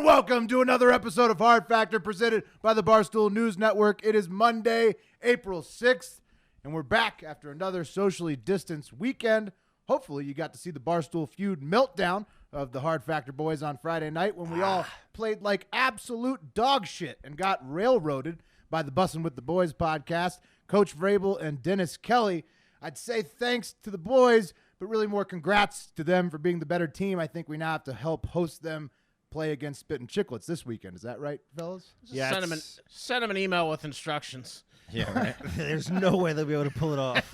And welcome to another episode of Hard Factor presented by the Barstool News Network. It is Monday, April 6th, and we're back after another socially distanced weekend. Hopefully you got to see the Barstool feud meltdown of the Hard Factor boys on Friday night when we all played like absolute dog shit and got railroaded by the Bussin' with the Boys podcast. Coach Vrabel and Dennis Kelly. I'd say thanks to the boys, but really more congrats to them for being the better team. I think we now have to help host them play against Spittin' Chicklets this weekend. Is that right, fellas? Yeah. Send him an email with instructions. Yeah, right. There's no way they'll be able to pull it off.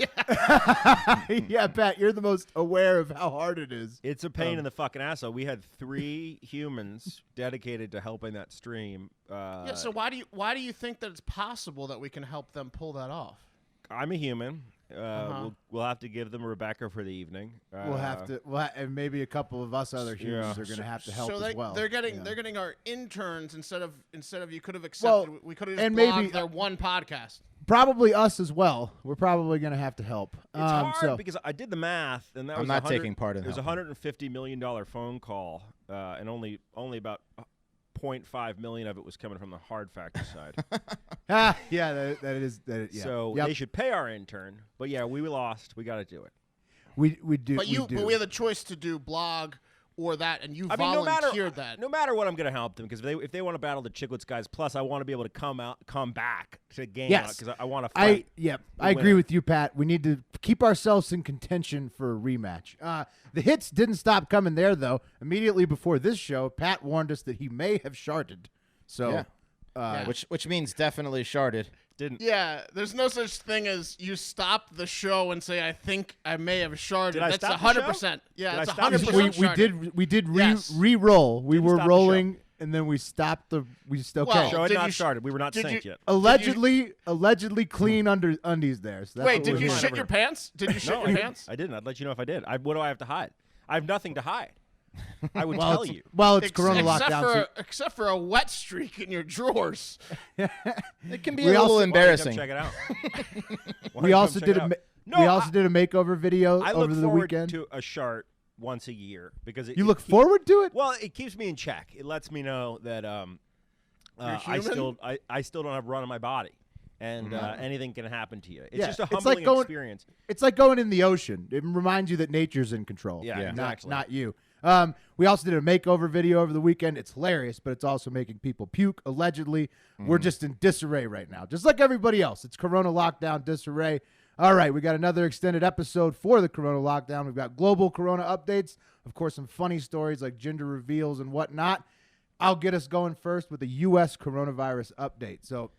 Yeah, Pat, you're the most aware of how hard it is. It's a pain in the fucking asshole. We had 3 humans dedicated to helping that stream. So why do you think that it's possible that we can help them pull that off? I'm a human. We'll have to give them Rebecca for the evening. And maybe a couple of us other humans are going to have to help as well. They're getting our interns instead of you could have accepted. We could have just blogged their one podcast. Probably us as well. We're probably going to have to help. It's hard because I did the math, and that I'm not taking part in it. It was a $150 million phone call, and only about 0.5 million of it was coming from the Hard Factor side. Yeah. So they should pay our intern. But yeah, we lost. We got to do it. We do. But we have the choice to do blog or that, and you volunteered that. No matter what, I'm going to help them because if they want to battle the Chicklets guys, plus I want to be able to come back to game because I want to fight. I agree with you, Pat. We need to keep ourselves in contention for a rematch. The hits didn't stop coming there, though. Immediately before this show, Pat warned us that he may have sharded. So, which means definitely sharded. Didn't. Yeah, there's no such thing as you stop the show and say, "I think I may have sharded." That's 100%. Yeah, that's 100%. We did re-roll. We were rolling, and then we stopped the. Show had not started. We were not synced yet. Allegedly clean undies there. So wait, did you shit your pants? Did you shit your pants? I didn't. I'd let you know if I did. What do I have to hide? I have nothing to hide. I would tell you. Well, it's Corona lockdown. Except for a wet streak in your drawers. It can be a little embarrassing. Check it out. We also did a makeover video over the weekend. I look forward to a shart once a year because you look forward to it. Well, it keeps me in check. It lets me know that I still don't have run on my body. And anything can happen to you. It's just a humbling experience. It's like going in the ocean. It reminds you that nature's in control. Yeah, exactly. Not you. We also did a makeover video over the weekend. It's hilarious, but it's also making people puke, allegedly. We're just in disarray right now, just like everybody else. It's Corona lockdown disarray. All right, we got another extended episode for the Corona lockdown. We've got global Corona updates. Of course, some funny stories like gender reveals and whatnot. I'll get us going first with a U.S. coronavirus update. So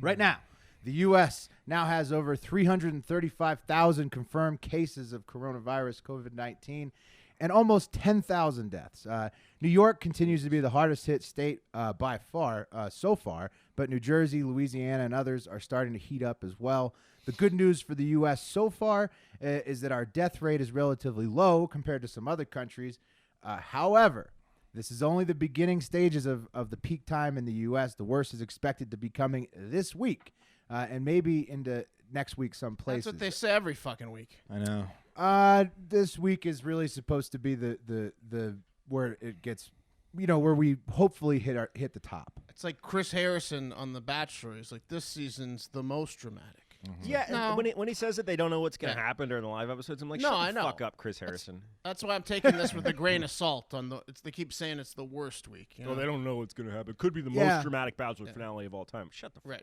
right now, the U.S. now has over 335,000 confirmed cases of coronavirus, COVID-19, and almost 10,000 deaths. New York continues to be the hardest hit state by far so far, but New Jersey, Louisiana, and others are starting to heat up as well. The good news for the U.S. so far is that our death rate is relatively low compared to some other countries. However, this is only the beginning stages of the peak time in the U.S. The worst is expected to be coming this week and maybe into next week some places. That's what they say every fucking week. I know. This week is really supposed to be the where it gets, where we hopefully hit the top. It's like Chris Harrison on The Bachelor. He's like, this season's the most dramatic. Mm-hmm. Yeah, when he says that they don't know what's going to happen during the live episodes, I'm like, shut the fuck up, Chris Harrison. That's why I'm taking this with a grain of salt. They keep saying it's the worst week. Oh, they don't know what's going to happen. Could be the most dramatic Bachelor finale of all time. Shut the fuck up.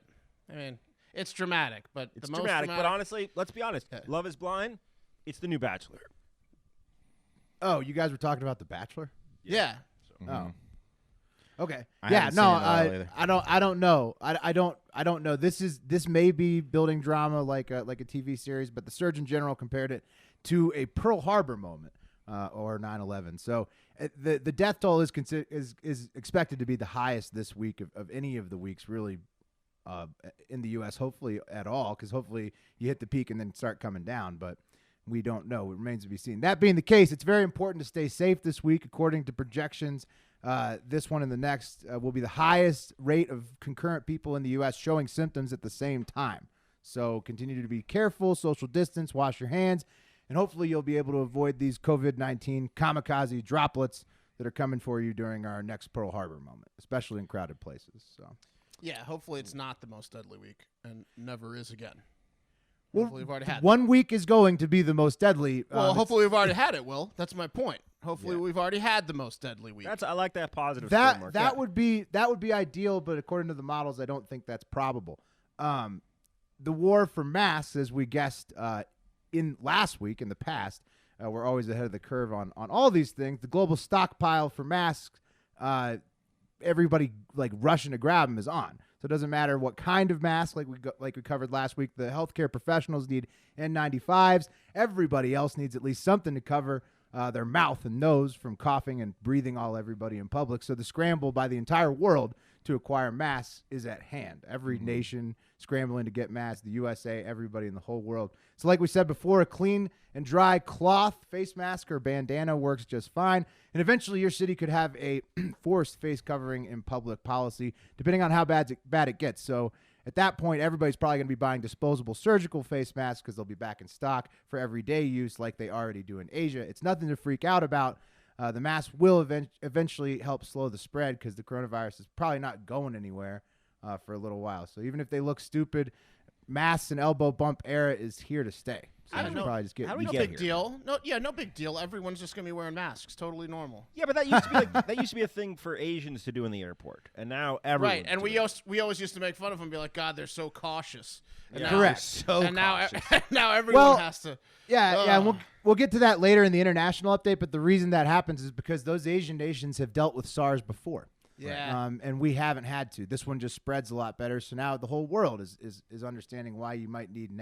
I mean, it's dramatic, but it's dramatic. But honestly, let's be honest. Love is Blind. It's the new Bachelor. Oh, you guys were talking about The Bachelor? Yeah. Oh. Okay. I don't know. I don't know. This may be building drama like a TV series, but the Surgeon General compared it to a Pearl Harbor moment or 9/11. So the death toll is expected to be the highest this week of any of the weeks really in the U.S. Hopefully at all, because hopefully you hit the peak and then start coming down, but we don't know. It remains to be seen. That being the case, it's very important to stay safe this week. According to projections, this one and the next will be the highest rate of concurrent people in the U.S. showing symptoms at the same time. So continue to be careful, social distance, wash your hands, and hopefully you'll be able to avoid these COVID-19 kamikaze droplets that are coming for you during our next Pearl Harbor moment, especially in crowded places. So, yeah, hopefully it's not the most deadly week and never is again. Well, hopefully we've already had 1 week is going to be the most deadly. Well, hopefully we've already had it, Will. That's my point. Hopefully we've already had the most deadly week. I like that positive framework. That would be ideal, but according to the models, I don't think that's probable. The war for masks, as we guessed in last week, in the past, we're always ahead of the curve on all these things. The global stockpile for masks, everybody like rushing to grab them is on. So it doesn't matter what kind of mask, like we covered last week. The healthcare professionals need N95s. Everybody else needs at least something to cover their mouth and nose from coughing and breathing all everybody in public. So the scramble by the entire world to acquire masks is at hand. Every nation scrambling to get masks, the USA, everybody in the whole world. So like we said before, a clean and dry cloth face mask or bandana works just fine. And eventually your city could have a forced face covering in public policy, depending on how bad it gets. So at that point, everybody's probably going to be buying disposable surgical face masks because they'll be back in stock for everyday use like they already do in Asia. It's nothing to freak out about. The mask will eventually help slow the spread because the coronavirus is probably not going anywhere for a little while. So even if they look stupid, masks and elbow bump era is here to stay. So I don't know. How do we no get big here? deal. No big deal. Everyone's just gonna be wearing masks. Totally normal. Yeah, but that used to be a thing for Asians to do in the airport, and now everyone. Right, and we always used to make fun of them, and be like, God, they're so cautious. And now, correct. So and cautious. now everyone has to. Yeah, and we'll get to that later in the international update. But the reason that happens is because those Asian nations have dealt with SARS before. Yeah. And we haven't had to. This one just spreads a lot better. So now the whole world is understanding why you might need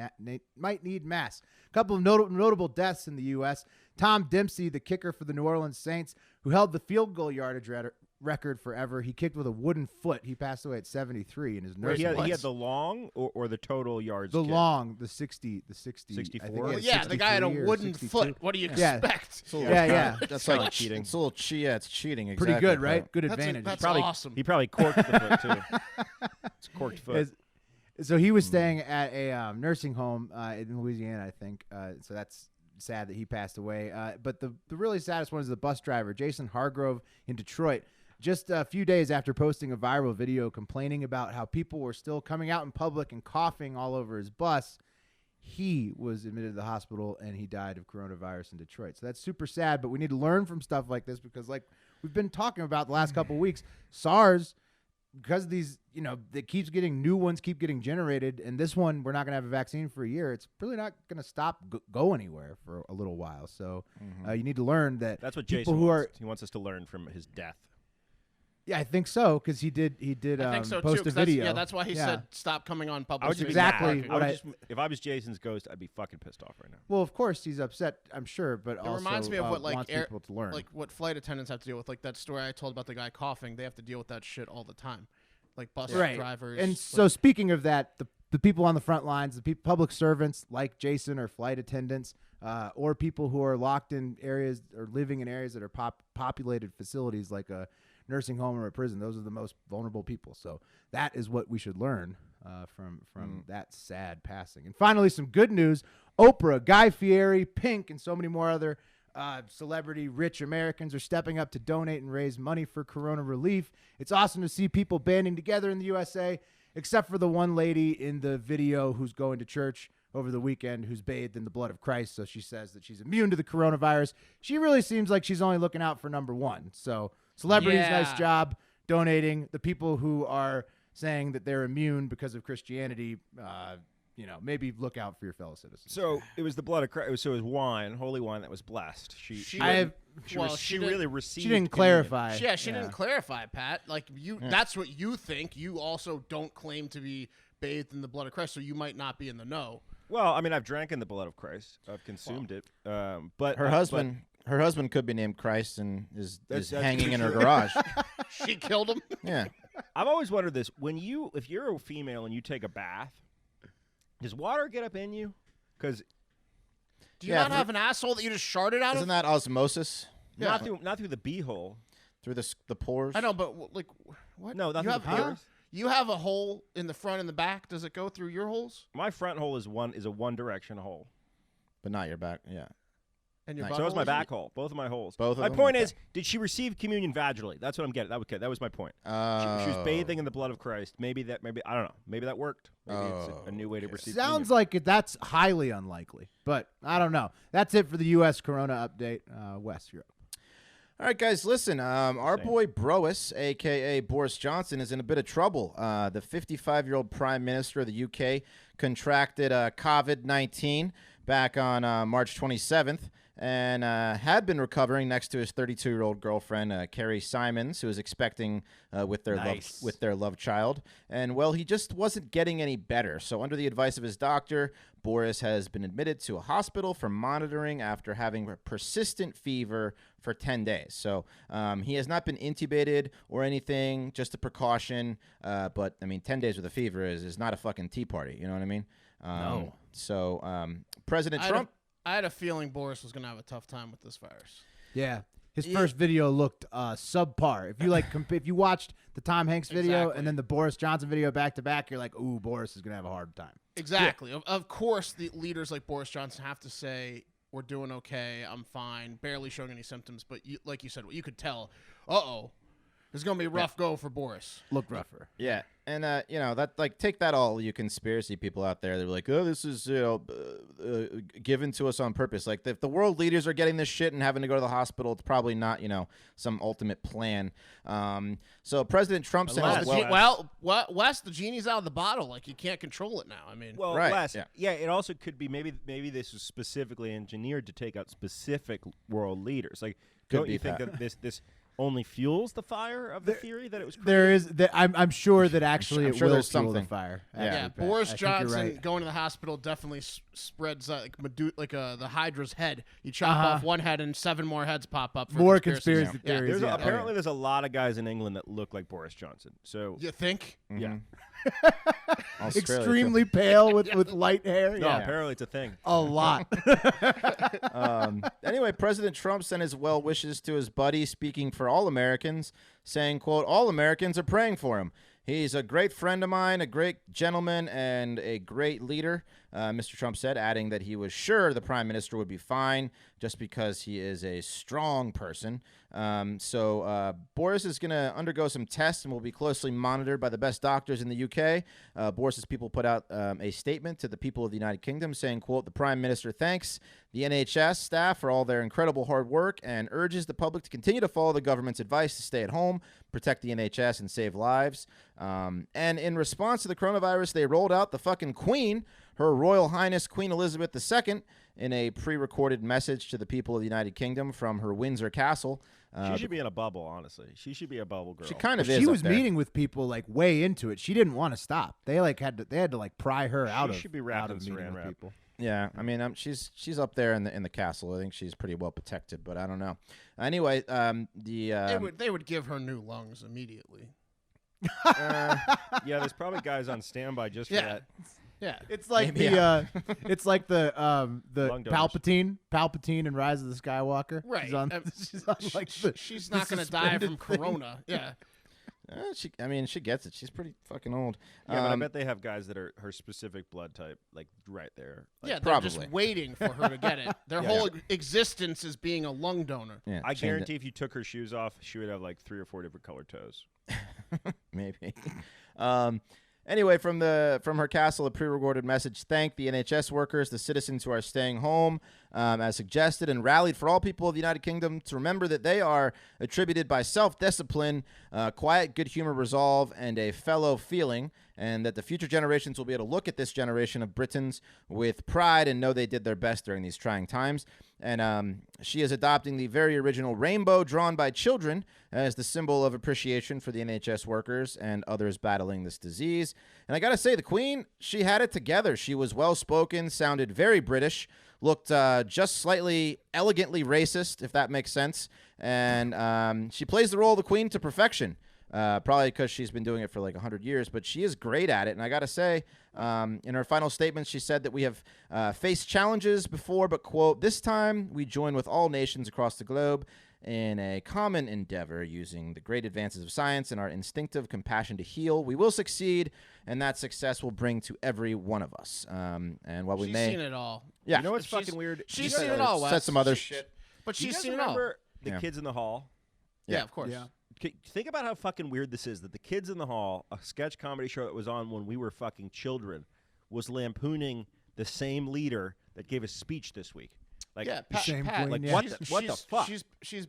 masks. A couple of notable deaths in the U.S. Tom Dempsey, the kicker for the New Orleans Saints, who held the field goal yardage record forever. He kicked with a wooden foot. He passed away at 73 in his nursing home. He had the long or the total yards? The kick? long, the 60. 64? Well, yeah, the guy had a wooden foot. What do you expect? Yeah. That's like cheating. It's a little it's cheating. Exactly. Pretty good, right? Good advantage. That's probably awesome. He probably corked the foot too. It's a corked foot. So he was staying at a nursing home in Louisiana, I think. So that's sad that he passed away. But the really saddest one is the bus driver, Jason Hargrove in Detroit. Just a few days after posting a viral video complaining about how people were still coming out in public and coughing all over his bus, he was admitted to the hospital and he died of coronavirus in Detroit. So that's super sad, but we need to learn from stuff like this because like we've been talking about the last couple of weeks, SARS, because these, it keeps getting new ones keep getting generated. And this one, we're not going to have a vaccine for a year. It's really not going to stop go anywhere for a little while. So you need to learn that. That's what people Jason who wants. He wants us to learn from his death. Yeah, I think so because he did. I think so post too, a video. that's why he said stop coming on public. That's exactly if I was Jason's ghost, I'd be fucking pissed off right now. Well, of course he's upset, I'm sure, but also reminds me of what wants people to learn. Like what flight attendants have to deal with. Like that story I told about the guy coughing. They have to deal with that shit all the time. Like bus drivers. And so speaking of that, the people on the front lines, the public servants like Jason or flight attendants, or people who are locked in areas or living in areas that are populated facilities like a nursing home or a prison, those are the most vulnerable people. So that is what we should learn from that sad passing. And finally, some good news. Oprah, Guy Fieri, Pink, and so many more other celebrity rich Americans are stepping up to donate and raise money for corona relief. It's awesome to see people banding together in the USA, except for the one lady in the video who's going to church over the weekend who's bathed in the blood of Christ. So she says that she's immune to the coronavirus. She really seems like she's only looking out for number one. So celebrities, nice job donating. The people who are saying that they're immune because of Christianity, maybe look out for your fellow citizens. So it was the blood of Christ. So it was wine, holy wine that was blessed. She really received. She didn't clarify. Yeah, she didn't clarify, Pat. Like that's what you think. You also don't claim to be bathed in the blood of Christ, so you might not be in the know. Well, I mean, I've drank in the blood of Christ. I've consumed it. But her husband could be named Christ and is hanging in her garage. She killed him. Yeah. I've always wondered this: if you're a female and you take a bath, does water get up in you? Because do you not have an asshole that you just sharted out of? Isn't that osmosis? Not through the beehole, through the pores. I know, but like what? No, not through the pores. You have a hole in the front and the back. Does it go through your holes? My front hole is a one direction hole, but not your back. Yeah. And your So was my back hole. Both of my holes. Both of my them? point Okay. is, did she receive communion vaginally? That's what I'm getting. That was my point. She was bathing in the blood of Christ. Maybe I don't know. Maybe that worked. Maybe it's a new way to receive Sounds communion. like that's highly unlikely, but I don't know. That's it for the U.S. Corona update. Wes, you're up. All right, guys, listen. Our boy Boris, a.k.a. Boris Johnson, is in a bit of trouble. The 55-year-old Prime Minister of the UK contracted COVID-19 back on March 27th and had been recovering next to his 32-year-old girlfriend, Carrie Simons, who was expecting with their love child. And, well, he just wasn't getting any better. So under the advice of his doctor, Boris has been admitted to a hospital for monitoring after having a persistent fever for 10 days. So he has not been intubated or anything, just a precaution. But, I mean, 10 days with a fever is not a fucking tea party. You know what I mean? No. So President Trump... I had a feeling Boris was going to have a tough time with this virus. Yeah. His first video looked subpar. If you watched the Tom Hanks video and then the Boris Johnson video back to back, you're like, ooh, Boris is going to have a hard time. Exactly. Yeah. Of course, the leaders like Boris Johnson have to say, we're doing okay, I'm fine, barely showing any symptoms. But like you said, you could tell, it's going to be a rough go for Boris. Look rougher. Yeah. And, that take that all you conspiracy people out there. They're like, oh, this is, given to us on purpose. Like, if the world leaders are getting this shit and having to go to the hospital, it's probably not, some ultimate plan. So President Trump said, Wes, the genie's out of the bottle. Like, you can't control it now. I mean, well, right. Wes, yeah, it also could be maybe this was specifically engineered to take out specific world leaders. Like, don't you think that this only fuels the fire of the theory that it was created? There is that I'm sure that actually I'm it sure will there's fuel something. the fire. Yeah, Boris Johnson going to the hospital definitely spreads the Hydra's head. You chop off one head and 7 more heads pop up. For more conspiracy theories. theories. Apparently, there's a lot of guys in England that look like Boris Johnson. So you think? Mm-hmm. Yeah. Extremely pale with light hair. No, Yeah. apparently it's a thing. A lot. Anyway, President Trump sent his well wishes to his buddy, speaking for all Americans, saying, quote, all Americans are praying for him. He's a great friend of mine, a great gentleman, and a great leader, Mr. Trump said, adding that he was sure the prime minister would be fine just because he is a strong person. So Boris is going to undergo some tests and will be closely monitored by the best doctors in the UK. Boris's people put out a statement to the people of the United Kingdom saying, quote, the prime minister thanks the NHS staff for all their incredible hard work and urges the public to continue to follow the government's advice to stay at home, protect the NHS, and save lives. And in response to the coronavirus, they rolled out the fucking Queen, Her Royal Highness Queen Elizabeth II, in a pre-recorded message to the people of the United Kingdom from her Windsor castle. She should be in a bubble, honestly. She should be a bubble girl. She kind of is. She was meeting with people way into it. She didn't want to stop. They had to pry her out of. She should be wrapped in meeting saran with wrap. people. Yeah, I mean, she's up there in the castle. I think she's pretty well protected, but I don't know. Anyway, they would give her new lungs immediately. Yeah, there's probably guys on standby just for that. Yeah, it's like it's like the Palpatine in Rise of the Skywalker. Right. She's not going to die from corona. Yeah. She gets it. She's pretty fucking old. Yeah, but I bet they have guys that are her specific blood type, right there. They're just waiting for her to get it. Their whole existence is being a lung donor. Yeah, I guarantee if you took her shoes off, she would have 3 or 4 different colored toes. Maybe. Anyway, from her castle, a pre-recorded message thanked the NHS workers, the citizens who are staying home, as suggested, and rallied for all people of the United Kingdom to remember that they are attributed by self-discipline, quiet, good humor, resolve, and a fellow feeling, and that the future generations will be able to look at this generation of Britons with pride and know they did their best during these trying times. And she is adopting the very original rainbow drawn by children as the symbol of appreciation for the NHS workers and others battling this disease. And I got to say, the Queen, she had it together. She was well-spoken, sounded very British, looked just slightly elegantly racist, if that makes sense. And she plays the role of the Queen to perfection. Probably because she's been doing it for 100 years, but she is great at it. And I got to say, in her final statement, she said that we have faced challenges before, but, quote, this time we join with all nations across the globe In a common endeavor using the great advances of science and our instinctive compassion to heal, we will succeed, and that success will bring to every one of us. And while we she's may... seen it all. Yeah. You know what's fucking weird? She's seen it all, Wes. Said some other shit. But she's guys seen it all. remember the kids in the hall? Yeah, of course. Yeah. Think about how fucking weird this is that the Kids in the Hall, a sketch comedy show that was on when we were fucking children, was lampooning the same leader that gave a speech this week. Like, yeah, Shame Pat, queen, like yeah. what the fuck? She's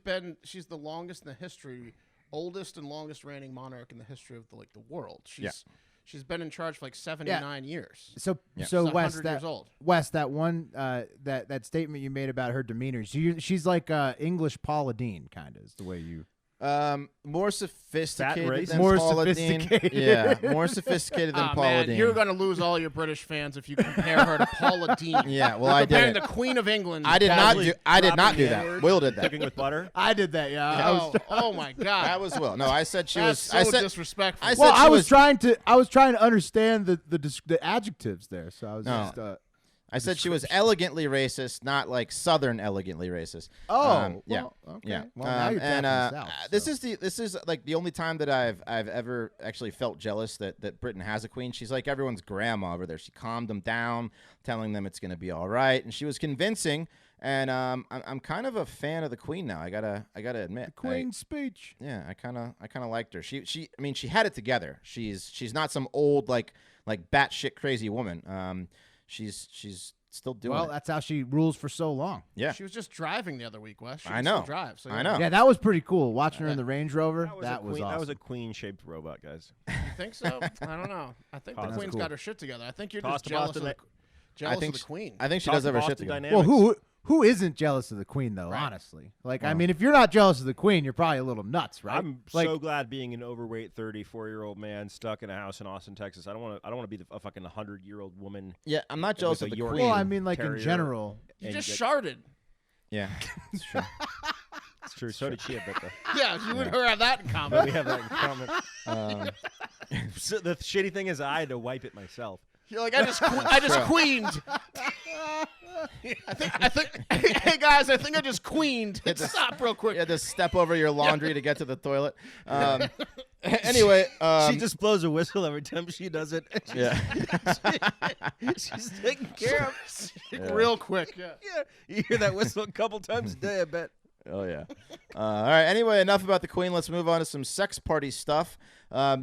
the longest in the history, oldest and longest reigning monarch in the history of the world. She's been in charge for like 79 years. So She's Wes, 100 years old. Wes, that one that statement you made about her demeanor, she's like English Paula Deen, kind of is the way you. More sophisticated than more Paula sophisticated. Dean. Yeah, more sophisticated than Paula man, Dean. you're gonna lose all your British fans if you compare her to Paula Dean. Yeah, well, I did comparing it. the Queen of England. I did not do that. N-word, Will did that. Cooking with butter. I did that, yeah. Oh my God. That was Will. No, I said she That's was. so I said disrespectful. I said Well, she I was trying to understand the adjectives there, so I was No. just. I said she was elegantly racist, not like Southern elegantly racist. Oh, yeah, well, okay. yeah. Well, now you're and tapping the South, this is like the only time that I've ever actually felt jealous that Britain has a queen. She's like everyone's grandma over there. She calmed them down, telling them it's going to be all right, and she was convincing. And I'm kind of a fan of the queen now. I gotta admit. The Queen's speech. Yeah, I kind of liked her. She had it together. She's not some old like batshit crazy woman. She's still doing Well, it. that's how she rules for so long. Yeah. She was just driving the other week, Wes. She I can know. still drive. So I know. Yeah, that was pretty cool. Watching her in the Range Rover, That was awesome. That was a queen-shaped robot, guys. You think so? I don't know. I think the That's Queen's cool. got her shit together. I think you're Toss just the jealous of Boston the Queen. I think she Talk does have her Boston shit together. dynamics. Well, who isn't jealous of the Queen though? Right. Honestly, like I mean, if you're not jealous of the Queen, you're probably a little nuts, right? I'm like, so glad being an overweight 34-year-old man stuck in a house in Austin, Texas. I don't want to be a fucking 100-year-old woman. Yeah, I'm not jealous With of a the Yorkie. queen. well, I mean, like Terrier. in general. You and just get- sharded. Yeah, it's true. It's true. So did she, I bet. Yeah, you and her have that in But common. we have that in common. Um, So the shitty thing is I had to wipe it myself. You're like, I just queened. I think. Hey guys, I think I just queened. Stop real quick. you had to step over your laundry to get to the toilet. Anyway, she just blows a whistle every time she does it. yeah. She's taking care of. Real quick. Yeah. Yeah, you hear that whistle a couple times a day, I bet. Oh, yeah. All right. Anyway, enough about the Queen. Let's move on to some sex party stuff.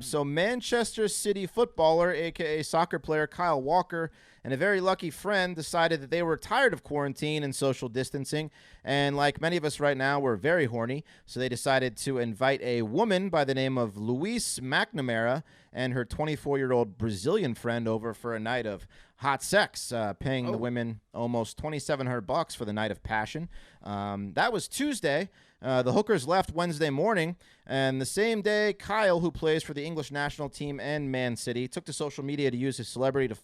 So Manchester City footballer, a.k.a. soccer player Kyle Walker, and a very lucky friend decided that they were tired of quarantine and social distancing. And like many of us right now, we're very horny. So they decided to invite a woman by the name of Louise McNamara and her 24-year-old Brazilian friend over for a night of hot sex, paying the women almost $2,700 for the night of passion. That was Tuesday. The hookers left Wednesday morning, and the same day, Kyle, who plays for the English national team and Man City, took to social media to use his celebrity to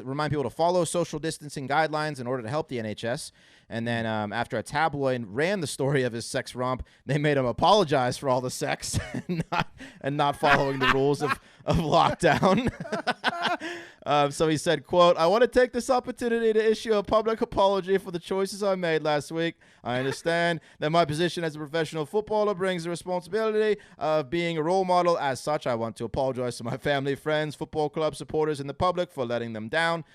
remind people to follow social distancing guidelines in order to help the NHS. And then after a tabloid ran the story of his sex romp, they made him apologize for all the sex and not following the rules of lockdown. So he said, quote, "I want to take this opportunity to issue a public apology for the choices I made last week. I understand that my position as a professional footballer brings the responsibility of being a role model. As such, I want to apologize to my family, friends, football club supporters, and the public for letting them down."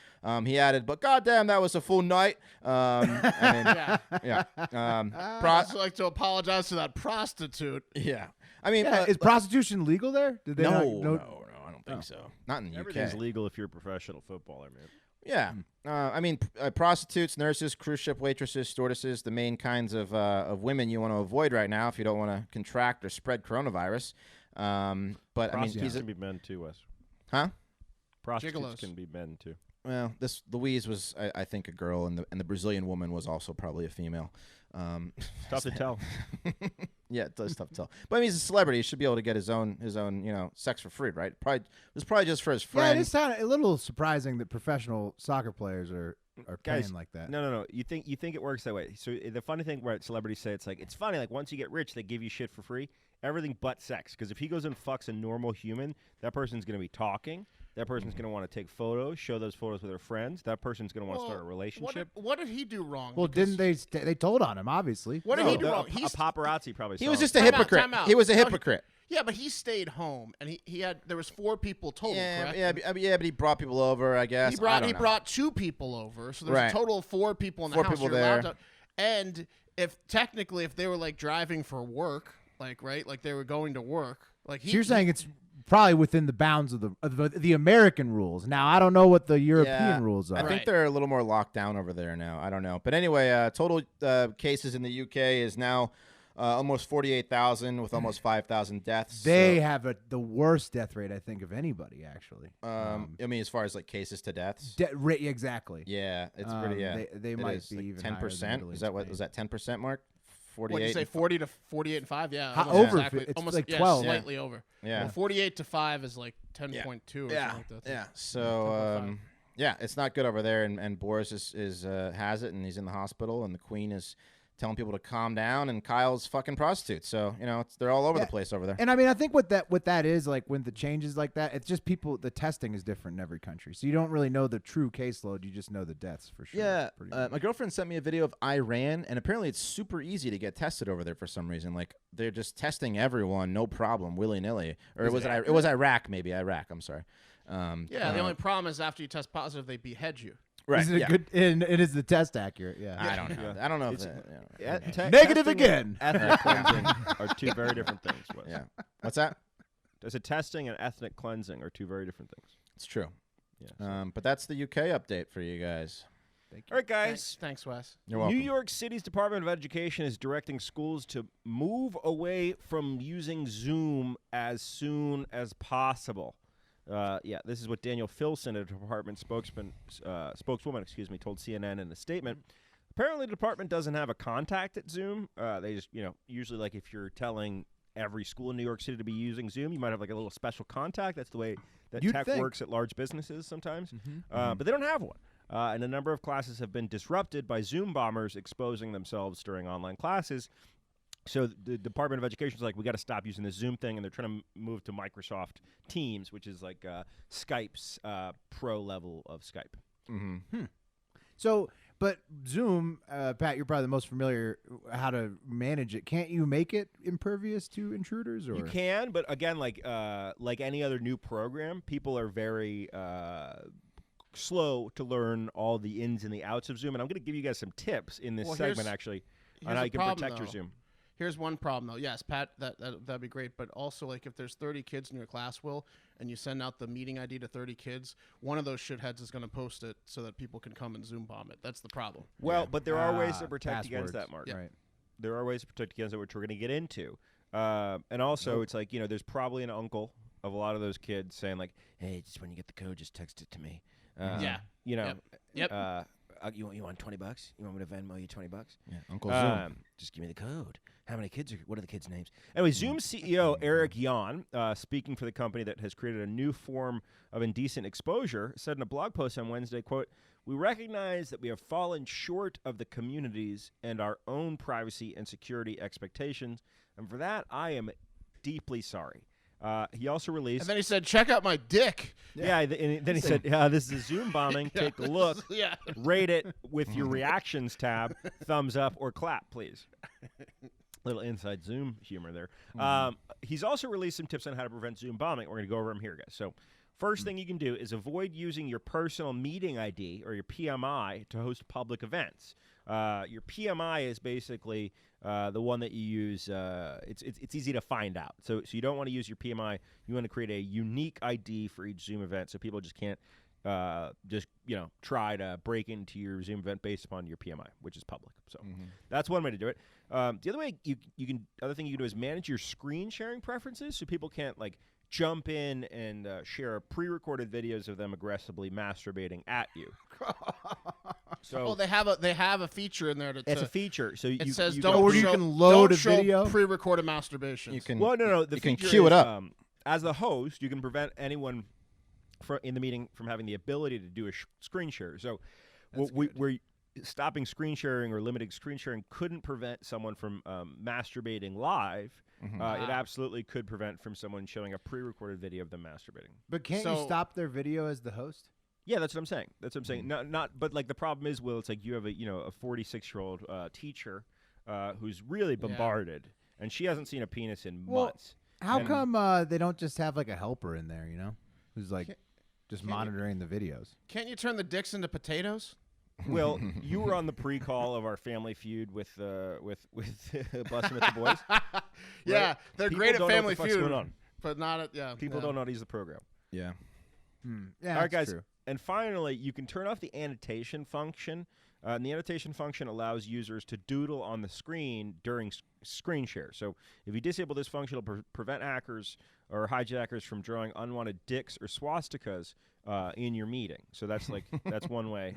He added, "But goddamn, that was a full night." Yeah. Yeah. I'd also like to apologize to that prostitute. Yeah. I mean, Is prostitution legal there? Did they no, not, I don't think so. Not in the Everything's UK. legal if you're a professional footballer, man. Yeah. I mean, prostitutes, nurses, cruise ship waitresses, stewardesses, the main kinds of women you want to avoid right now if you don't want to contract or spread coronavirus. But, I mean, Prostitutes can be men too, Wes. Huh? Prostitutes Gigolos. can be men too. Well, this Louise was, I think, a girl, and the Brazilian woman was also probably a female. Tough to tell. Yeah, it does tough to tell. But I mean, he's a celebrity; he should be able to get his own, sex for free, right? It was probably just for his Yeah, friend. it is kind of a little surprising that professional soccer players are are Guys, paying like that. No. You think it works that way? So the funny thing where celebrities say it's funny. Like once you get rich, they give you shit for free. Everything but sex. Because if he goes and fucks a normal human, that person's going to be talking. That person's going to want to take photos, show those photos with their friends. That person's going to want to start a relationship. What did he do wrong? Well, didn't they told on him, obviously. What did he do wrong? A paparazzi probably saw He was him. just a hypocrite. Time out. He was a hypocrite. Yeah, but he stayed home, and there was 4 people total, correct? Yeah, but he brought people over, I guess. He brought 2 people over, so there's a total of 4 people in the 4 house. people You're there. allowed to, and if they were like driving for work, like they were going to work, like So you're saying it's probably within the bounds of the American rules. Now I don't know what the European rules are. I think they're a little more locked down over there now. I don't know, but anyway, total cases in the UK is now almost 48,000 with almost 5,000 deaths. They have the worst death rate, I think, of anybody, actually. I mean, as far as like cases to deaths. Exactly. Yeah, it's pretty. Yeah, they might be like even 10%. Is that what was that 10%, Mark? 48. What did you say? 40 to 48 and 5. Yeah, How almost over? exactly. It's almost like 12. slightly over. Yeah. Well, 48 to 5 is like 10.2 or something like that. Yeah. So yeah, it's not good over there, and Boris has it, and he's in the hospital, and the Queen is telling people to calm down, and Kyle's fucking prostitutes. So they're all over the place over there. And I mean, I think what that is like when the changes like that, it's just the testing is different in every country, so you don't really know the true caseload. You just know the deaths for sure. Yeah, my girlfriend sent me a video of Iran, and apparently it's super easy to get tested over there for some reason. Like they're just testing everyone, no problem, willy nilly. Or it was Iraq, maybe Iraq. I'm sorry. The only problem is after you test positive, they behead you. Right. Is it good? And is the test accurate? Yeah. I don't know. I don't know if negative again. Ethnic cleansing are 2 very different things. Yeah. What's that? There's testing and ethnic cleansing are 2 very different things. It's true. Yeah. But that's the UK update for you guys. Thank you. All right, guys. Thanks, Wes. You're welcome. New York City's Department of Education is directing schools to move away from using Zoom as soon as possible. This is what Daniel Filson, a department spokeswoman, told CNN in a statement. Apparently, the department doesn't have a contact at Zoom. They just, usually like if you're telling every school in New York City to be using Zoom, you might have like a little special contact. That's the way that tech works at large businesses sometimes. But they don't have one. And a number of classes have been disrupted by Zoom bombers exposing themselves during online classes. So the Department of Education is like, we got to stop using the Zoom thing, and they're trying to move to Microsoft Teams, which is like Skype's pro level of Skype. Mm-hmm. So, but Zoom, Pat, you're probably the most familiar how to manage it. Can't you make it impervious to intruders? Or you can, but again, like any other new program, people are very slow to learn all the ins and the outs of Zoom. And I'm going to give you guys some tips in this segment, actually, on how you can protect your Zoom. Here's one problem, though. Yes, Pat, that'd be great. But also, like, if there's 30 kids in your class, and you send out the meeting ID to 30 kids, one of those shitheads is going to post it so that people can come and Zoom bomb it. That's the problem. Well, but there are ways to protect against that, Mark. Yeah. Right. There are ways to protect against it, which we're going to get into. And also, it's like, there's probably an uncle of a lot of those kids saying, like, hey, just when you get the code, just text it to me. Yep. You want $20? You want me to Venmo you $20? Yeah, Uncle Zoom. Just give me the code. How many kids what are the kids' names? Anyway, Zoom CEO Eric Yuan, speaking for the company that has created a new form of indecent exposure, said in a blog post on Wednesday, quote, "We recognize that we have fallen short of the community's and our own privacy and security expectations, and for that, I am deeply sorry." He also released... And then he said, check out my dick. Yeah, and then he said, this is a Zoom bombing. Take a look. Yeah. Rate it with your reactions tab. Thumbs up or clap, please. Little inside Zoom humor there. He's also released some tips on how to prevent Zoom bombing. We're going to go over them here, guys. So first thing you can do is avoid using your personal meeting ID or your PMI to host public events. Your PMI is basically the one that you use. It's easy to find out. So you don't want to use your PMI. You want to create a unique ID for each Zoom event so people just can't try to break into your Zoom event based upon your PMI, which is public. So that's one way to do it. The other way other thing you can do is manage your screen sharing preferences so people can't like jump in and share pre-recorded videos of them aggressively masturbating at you. So they have a feature in there. It's a feature. So it says you can load a video, pre-recorded masturbation. You can. Well, no. The you can feature queue it is, up. As the host, you can prevent anyone in the meeting from having the ability to do a screen share. So where stopping screen sharing or limiting screen sharing couldn't prevent someone from masturbating live. It absolutely could prevent from someone showing a pre-recorded video of them masturbating. But can't you stop their video as the host? Yeah, that's what I'm saying. That's what I'm saying. But like the problem is, Will, it's like you have a 46-year-old teacher who's really bombarded, and she hasn't seen a penis in months. How come they don't just have like a helper in there, who's like just monitoring the videos? Can't you turn the dicks into potatoes? Well, you were on the pre-call of our Family Feud with Bussin' with the Boys. Yeah, right? they're People great at don't know Family what the fuck's Feud, going on. but not at People don't know how to use the program. Yeah. Yeah, All right, guys. true. And finally, you can turn off the annotation function. And the annotation function allows users to doodle on the screen during screen share. So if you disable this function, it'll prevent hackers or hijackers from drawing unwanted dicks or swastikas in your meeting. So that's that's one way.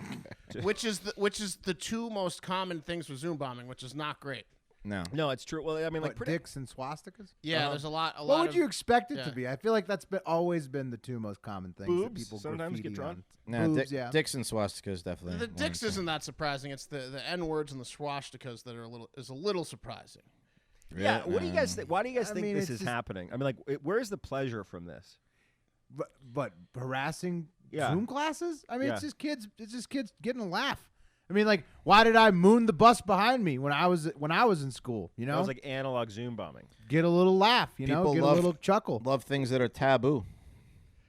which is the two most common things for Zoom bombing, which is not great. No, it's true. Well, I mean, What, dicks and swastikas? Yeah, there's a lot. What would of, you expect it to be? I feel like that's always been the two most common things that Boobs people sometimes get graffiti drawn. on. Boobs, yeah. Dicks and swastikas definitely. The dicks isn't that surprising. It's the N words and the swastikas that are a little surprising. Yeah. What do you guys think? Why do you guys I think mean, this it's is just- happening? I mean, like, where's the pleasure from this? But harassing Yeah. Zoom classes? I mean, Yeah. it's just kids getting a laugh. I mean, like, why did I moon the bus behind me when I was in school? It was like analog Zoom bombing. Get a little laugh, People get a love- little chuckle. Love things that are taboo.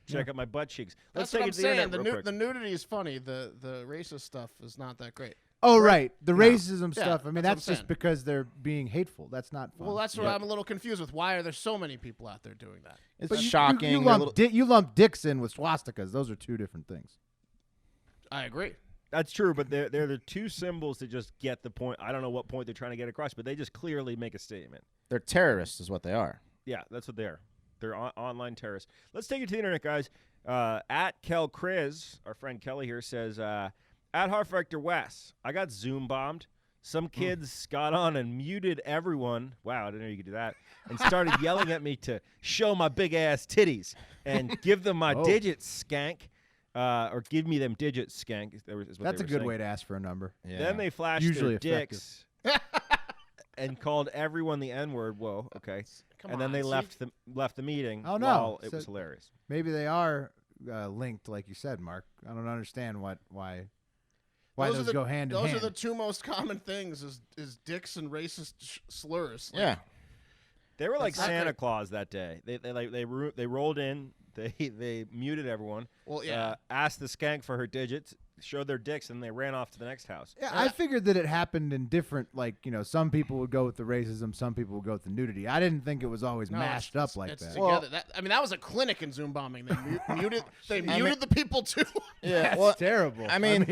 Check out my butt cheeks. Let's That's take what I'm it to the saying. internet real quick. The nudity is funny. The racist stuff is not that great. Oh, right. The racism Yeah, stuff. I mean, that's what I'm that's just saying. because they're being hateful. That's not fun. Well, that's what I'm a little confused with. Why are there so many people out there doing that? It's But shocking. You they're lump dicks in with swastikas. Those are two different things. I agree. That's true, but they're the two symbols that just get the point. I don't know what point they're trying to get across, but they just clearly make a statement. they're terrorists, is what they are. Yeah, that's what they are. They're online terrorists. Let's take it to the internet, guys. At Kel Kriz, our friend Kelly here says, at Harfrector West, I got Zoom bombed. Some kids got on and muted everyone. Wow, I didn't know you could do that. And started yelling at me to show my big ass titties and give them my digits, skank. Or give me them digits, skank. Is what That's they a were good saying. way to ask for a number. Yeah. Then they flashed Usually their effective. dicks and called everyone the N-word. Whoa, okay. Come And then on, they see? left the meeting. Oh, no. while it So- was hilarious. Maybe they are linked, like you said, Mark. I don't understand why those go hand in hand. Those are the two most common things: is dicks and racist slurs. Like, Yeah. They were like That's not Santa great. Claus that day. They rolled in. They muted everyone. Well, yeah. Asked the skank for her digits, showed their dicks, and they ran off to the next house. Yeah, I figured that it happened in different, some people would go with the racism, some people would go with the nudity. I didn't think it was always No, mashed it's- up like it's that. Together. That was a clinic in Zoom bombing. They muted. They muted the people too. Yeah. That's well, terrible. I mean,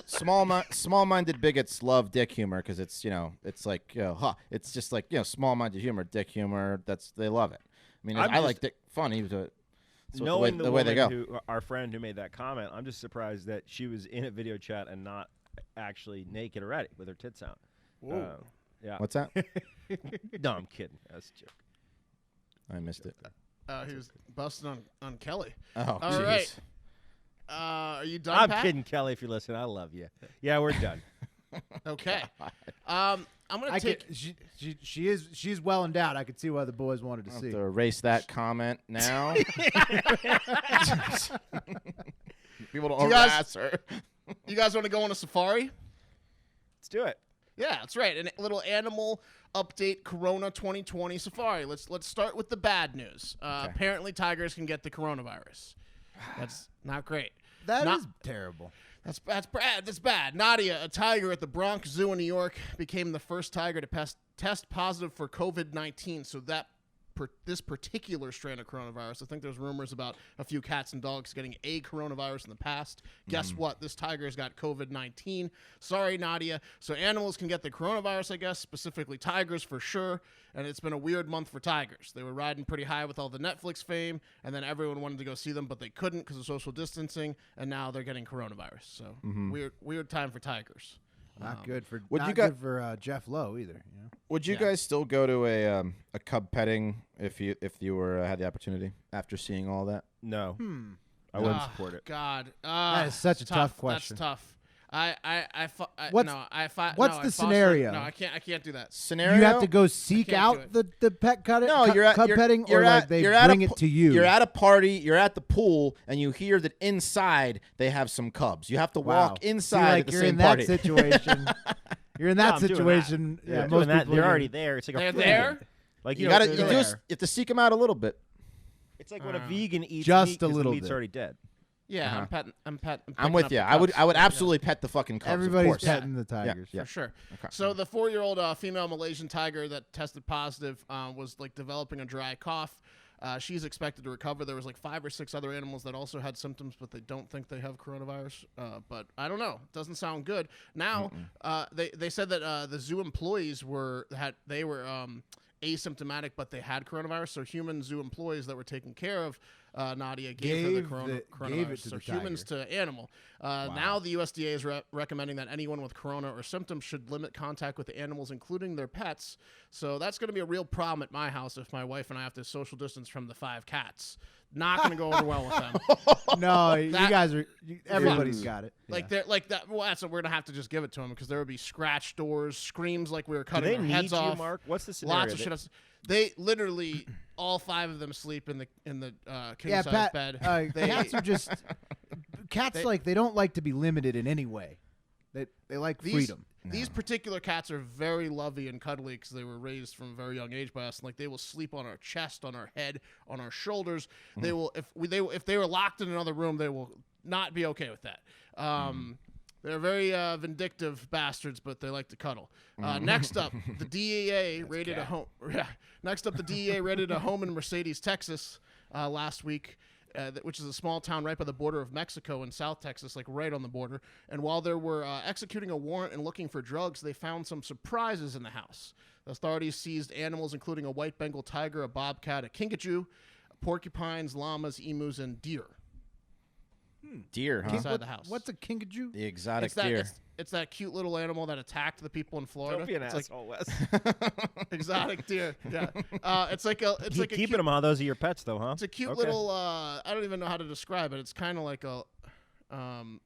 small-minded bigots love dick humor because it's it's like it's just like small-minded humor, dick humor. They love it. I mean, I'm I like dick funny. But Knowing the way they woman go. our friend who made that comment, I'm just surprised that she was in a video chat and not actually naked already with her tits out. Yeah. What's that? No, I'm kidding. That's a joke. I missed it. He was busting on Kelly. Oh, All jeez. right. Are you done, I'm Pat? kidding, Kelly. If you listen, I love you. Yeah, we're done. Okay. I'm gonna take. She's well endowed. I could see why the boys wanted to I have see. to erase that comment now. People don't You guys- harass her. You guys want to go on a safari? Let's do it. Yeah, that's right. A little animal update Corona 2020 safari. Let's start with the bad news. Apparently, tigers can get the coronavirus. That's not great. That Not- is terrible. That's bad. That's bad. Nadia, a tiger at the Bronx Zoo in New York, became the first tiger to test positive for COVID-19. So this particular strain of coronavirus, I think there's rumors about a few cats and dogs getting a coronavirus in the past. Guess what? This tiger's got COVID-19. Sorry, Nadia. So animals can get the coronavirus, I guess, specifically tigers for sure. And it's been a weird month for tigers. They were riding pretty high with all the Netflix fame, and then everyone wanted to go see them, but they couldn't because of social distancing, and now they're getting coronavirus. So weird time for tigers. Not good for would not you got- good for Jeff Lowe either. Would you guys still go to a cub petting if you were had the opportunity after seeing all that? No. I wouldn't support it. God. That is such a tough That's question. tough. What's the scenario? No, I can't do that. Scenario. You have to go seek can't out the pet cutting. No, cub petting, or like they bring it to you. You're at a party. You're at the pool, and you hear that inside they have some cubs. You have to walk inside at the same party. You're in that situation. You're in that I'm doing situation. that. Yeah, I'm most doing that. people They're are already there. It's like They're a friend. there? Like You know, gotta. they're You there. have to seek them out a little bit. It's like when a vegan eats Just meat a 'cause little the meat's bit. already dead. Yeah, I'm I'm with picking you. up I would. the I would cubs. absolutely pet the fucking cubs. Everybody's of course. petting the tigers. Yeah. For sure. Okay. So the 4-year-old female Malaysian tiger that tested positive was like developing a dry cough. She's expected to recover. There was like 5 or 6 other animals that also had symptoms, but they don't think they have coronavirus. But I don't know. It doesn't sound good. Now they said that the zoo employees were asymptomatic, but they had coronavirus. So human zoo employees that were taking care of Nadia gave her the coronavirus. gave it to so the humans tiger. to animal. Now the USDA is recommending that anyone with corona or symptoms should limit contact with the animals, including their pets. So that's going to be a real problem at my house if my wife and I have to social distance from the 5 cats. Not going to go over well with them. No, you That- guys are. Everybody's got it. Like they're like that. Well, that's what we're gonna have to just give it to them because there would be scratch doors, screams like we were Do cutting they their need heads you, off. Mark? What's the scenario? Lots of shit. They literally all 5 of them sleep in the king Yeah, size Pat. bed. Cats are just cats. They don't like to be limited in any way. They like freedom. These particular cats are very lovey and cuddly because they were raised from a very young age by us. And like they will sleep on our chest, on our head, on our shoulders. They will if they were locked in another room, they will not be okay with that. They're very vindictive bastards, but they like to cuddle. Next up, the DEA raided a home. Next up, the DEA raided a home in Mercedes, Texas, last week. Which is a small town right by the border of Mexico in South Texas, like right on the border. And while they were executing a warrant and looking for drugs, they found some surprises in the house. The authorities seized animals including a white Bengal tiger, a bobcat, a kinkajou, porcupines, llamas, emus, and deer. Deer, huh? Inside the house. What's a kinkajou? The exotic It's that, deer. it's that cute little animal that attacked the people in Florida. Don't be an It's asshole, Wes. like exotic deer. Yeah, it's like a Keep cute, keeping them on. Those are your pets, though, huh? It's a cute Okay. little. I don't even know how to describe it. It's kind of like a,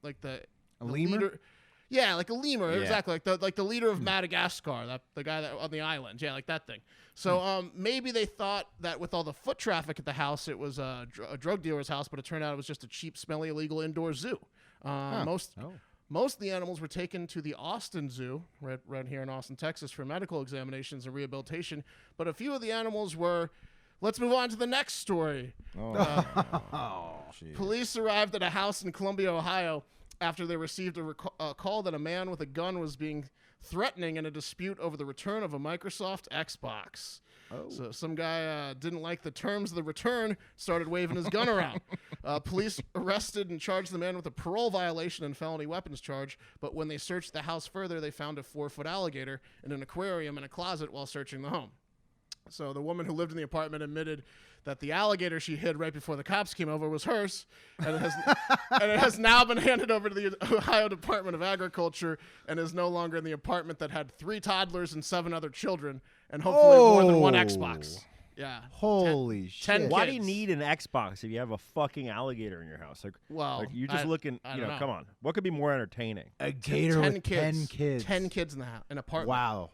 like the lemur? leader. Yeah, like a lemur. Yeah. Exactly, like the leader of Madagascar. The guy that on the island. Yeah, like that thing. So maybe they thought that with all the foot traffic at the house, it was a drug dealer's house, but it turned out it was just a cheap, smelly, illegal indoor zoo. Most of the animals were taken to the Austin Zoo, right here in Austin, Texas, for medical examinations and rehabilitation. But a few of the animals were. Let's move on to the next story. Police arrived at a house in Columbia, Ohio, after they received a call that a man with a gun was being threatening in a dispute over the return of a Microsoft Xbox. So some guy didn't like the terms of the return, started waving his gun around. Police arrested and charged the man with a parole violation and felony weapons charge, but when they searched the house further, they found a 4-foot alligator in an aquarium in a closet while searching the home. So the woman who lived in the apartment admitted that the alligator she hid right before the cops came over was hers, and it has now been handed over to the Ohio Department of Agriculture and is no longer in the apartment that had 3 toddlers and 7 other children, and hopefully more than 1 Xbox. Yeah. Holy shit! 10 Why do you kids. need an Xbox if you have a fucking alligator in your house? Like, Well, you're just looking. I You don't know, know. come on. What could be more entertaining? A gator 10 with kids. 10 kids. 10 kids in the house, an apartment. Wow,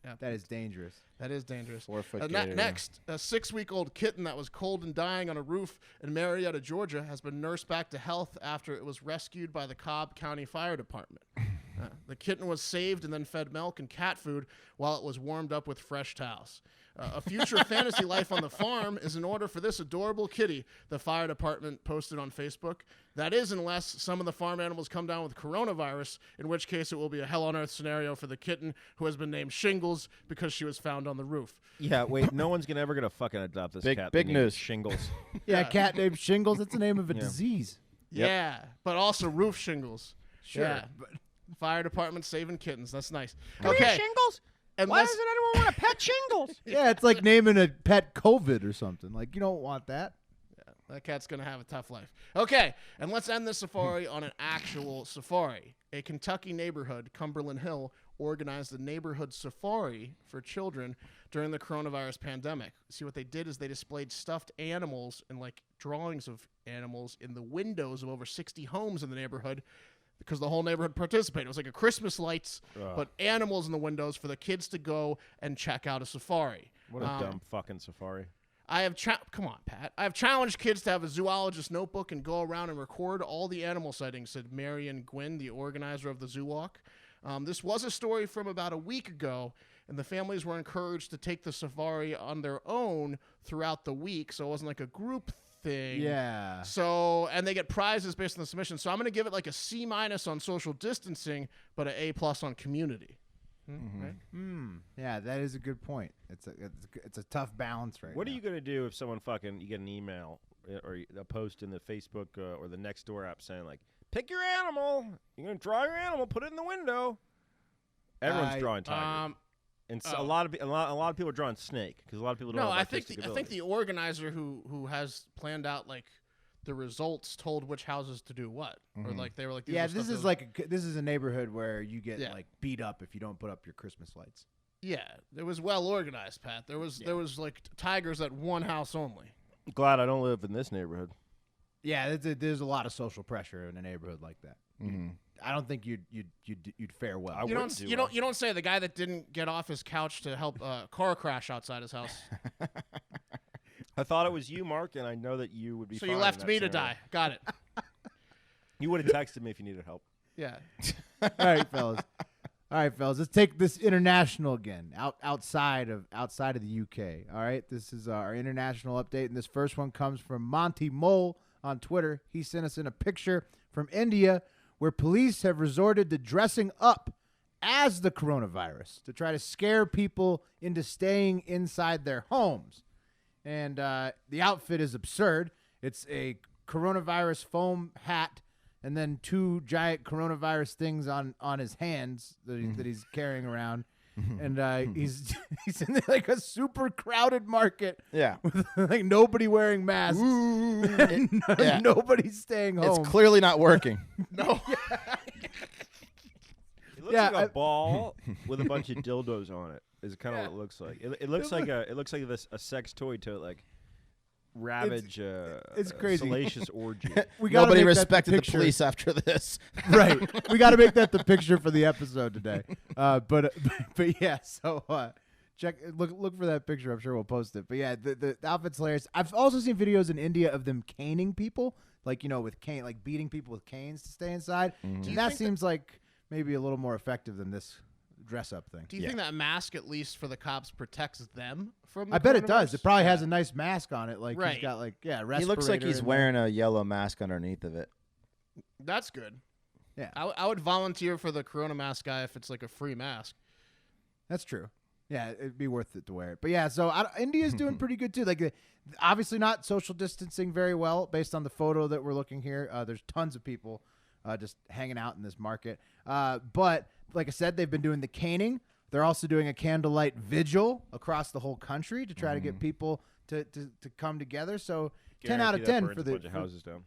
Yeah. that is dangerous. That is dangerous. 4-foot gator. Next, a 6-week-old kitten that was cold and dying on a roof in Marietta, Georgia, has been nursed back to health after it was rescued by the Cobb County Fire Department. The kitten was saved and then fed milk and cat food while it was warmed up with fresh towels. A future fantasy life on the farm is in order for this adorable kitty, the fire department posted on Facebook. That is, unless some of the farm animals come down with coronavirus, in which case it will be a hell on earth scenario for the kitten, who has been named Shingles because she was found on the roof. Yeah, wait. No one's ever gonna fucking adopt this Big- cat. big They named it news. Shingles. Yeah, a cat named Shingles. That's the name of a disease. Yep. Yeah, but also roof shingles. Sure, Yeah. Fire department saving kittens. That's nice. Come Okay. here, Shingles. Why Unless, doesn't anyone want a pet Shingles? Yeah, it's like naming a pet COVID or something. Like you don't want that. that cat's going to have a tough life. Okay, and let's end this safari on an actual safari. A Kentucky neighborhood, Cumberland Hill, organized a neighborhood safari for children during the coronavirus pandemic. See, what they did is they displayed stuffed animals and like drawings of animals in the windows of over 60 homes in the neighborhood. because the whole neighborhood participated. It was like a Christmas lights, but animals in the windows for the kids to go and check out a safari. What a dumb fucking safari. Come on, Pat. I have challenged kids to have a zoologist notebook and go around and record all the animal sightings, said Marion Gwynn, the organizer of the zoo walk. This was a story from about a week ago, and the families were encouraged to take the safari on their own throughout the week, so it wasn't like a group thing. Yeah. So, and they get prizes based on the submission. So I'm going to give it like a C- on social distancing, but an A+ on community. Right? Yeah, that is a good point. It's a tough balance right now. What are you going to do if someone you get an email or a post in the Facebook or the Nextdoor app saying, like, pick your animal. You're going to draw your animal, put it in the window. Everyone's drawing tiger. And so a lot of people are drawing snake because a lot of people don't have artistic ability. I think the organizer who has planned out like the results told which houses to do what, or like they were like, this is a neighborhood where you get like beat up if you don't put up your Christmas lights. Yeah, it was well organized, Pat. There was like tigers at one house only. Glad I don't live in this neighborhood. Yeah, there's a lot of social pressure in a neighborhood like that. I don't think you'd fare well. You don't say the guy that didn't get off his couch to help a car crash outside his house. I thought it was you, Mark, and I know that you would be. So fine you in left that me to scenario. die. Got it. You would have texted me if you needed help. Yeah. All right, fellas. Let's take this international again, outside of the UK. All right, this is our international update, and this first one comes from Monty Mole on Twitter. He sent us in a picture from India where police have resorted to dressing up as the coronavirus to try to scare people into staying inside their homes. And the outfit is absurd. It's a coronavirus foam hat and then two giant coronavirus things on his hands that he's carrying around. And he's in like a super crowded market. Yeah. With like nobody wearing masks. And nobody's staying home. It's clearly not working. No. It looks like a ball with a bunch of dildos on it. Is kind of what it looks like. It looks like a sex toy to like ravage it's crazy. salacious orgy. Nobody respected the police after this. Right. We got to make that the picture for the episode today. But yeah, so look for that picture. I'm sure we'll post it. But yeah, the outfit's hilarious. I've also seen videos in India of them caning people, like with cane, like beating people with canes to stay inside. And that seems like maybe a little more effective than this dress up thing. Do you think that mask, at least for the cops, protects them from the I bet it does. coronavirus? It probably has a nice mask on it. Like Right. he's got like He looks like he's wearing a yellow mask underneath of it. That's good. Yeah. I would volunteer for the corona mask guy if it's like a free mask. That's true. Yeah, it'd be worth it to wear it. But yeah, so India's doing pretty good too. Like obviously not social distancing very well based on the photo that we're looking here. There's tons of people just hanging out in this market. But like I said, they've been doing the caning. They're also doing a candlelight vigil across the whole country to try to get people to come together. So 10 out of 10 for the bunch of houses down.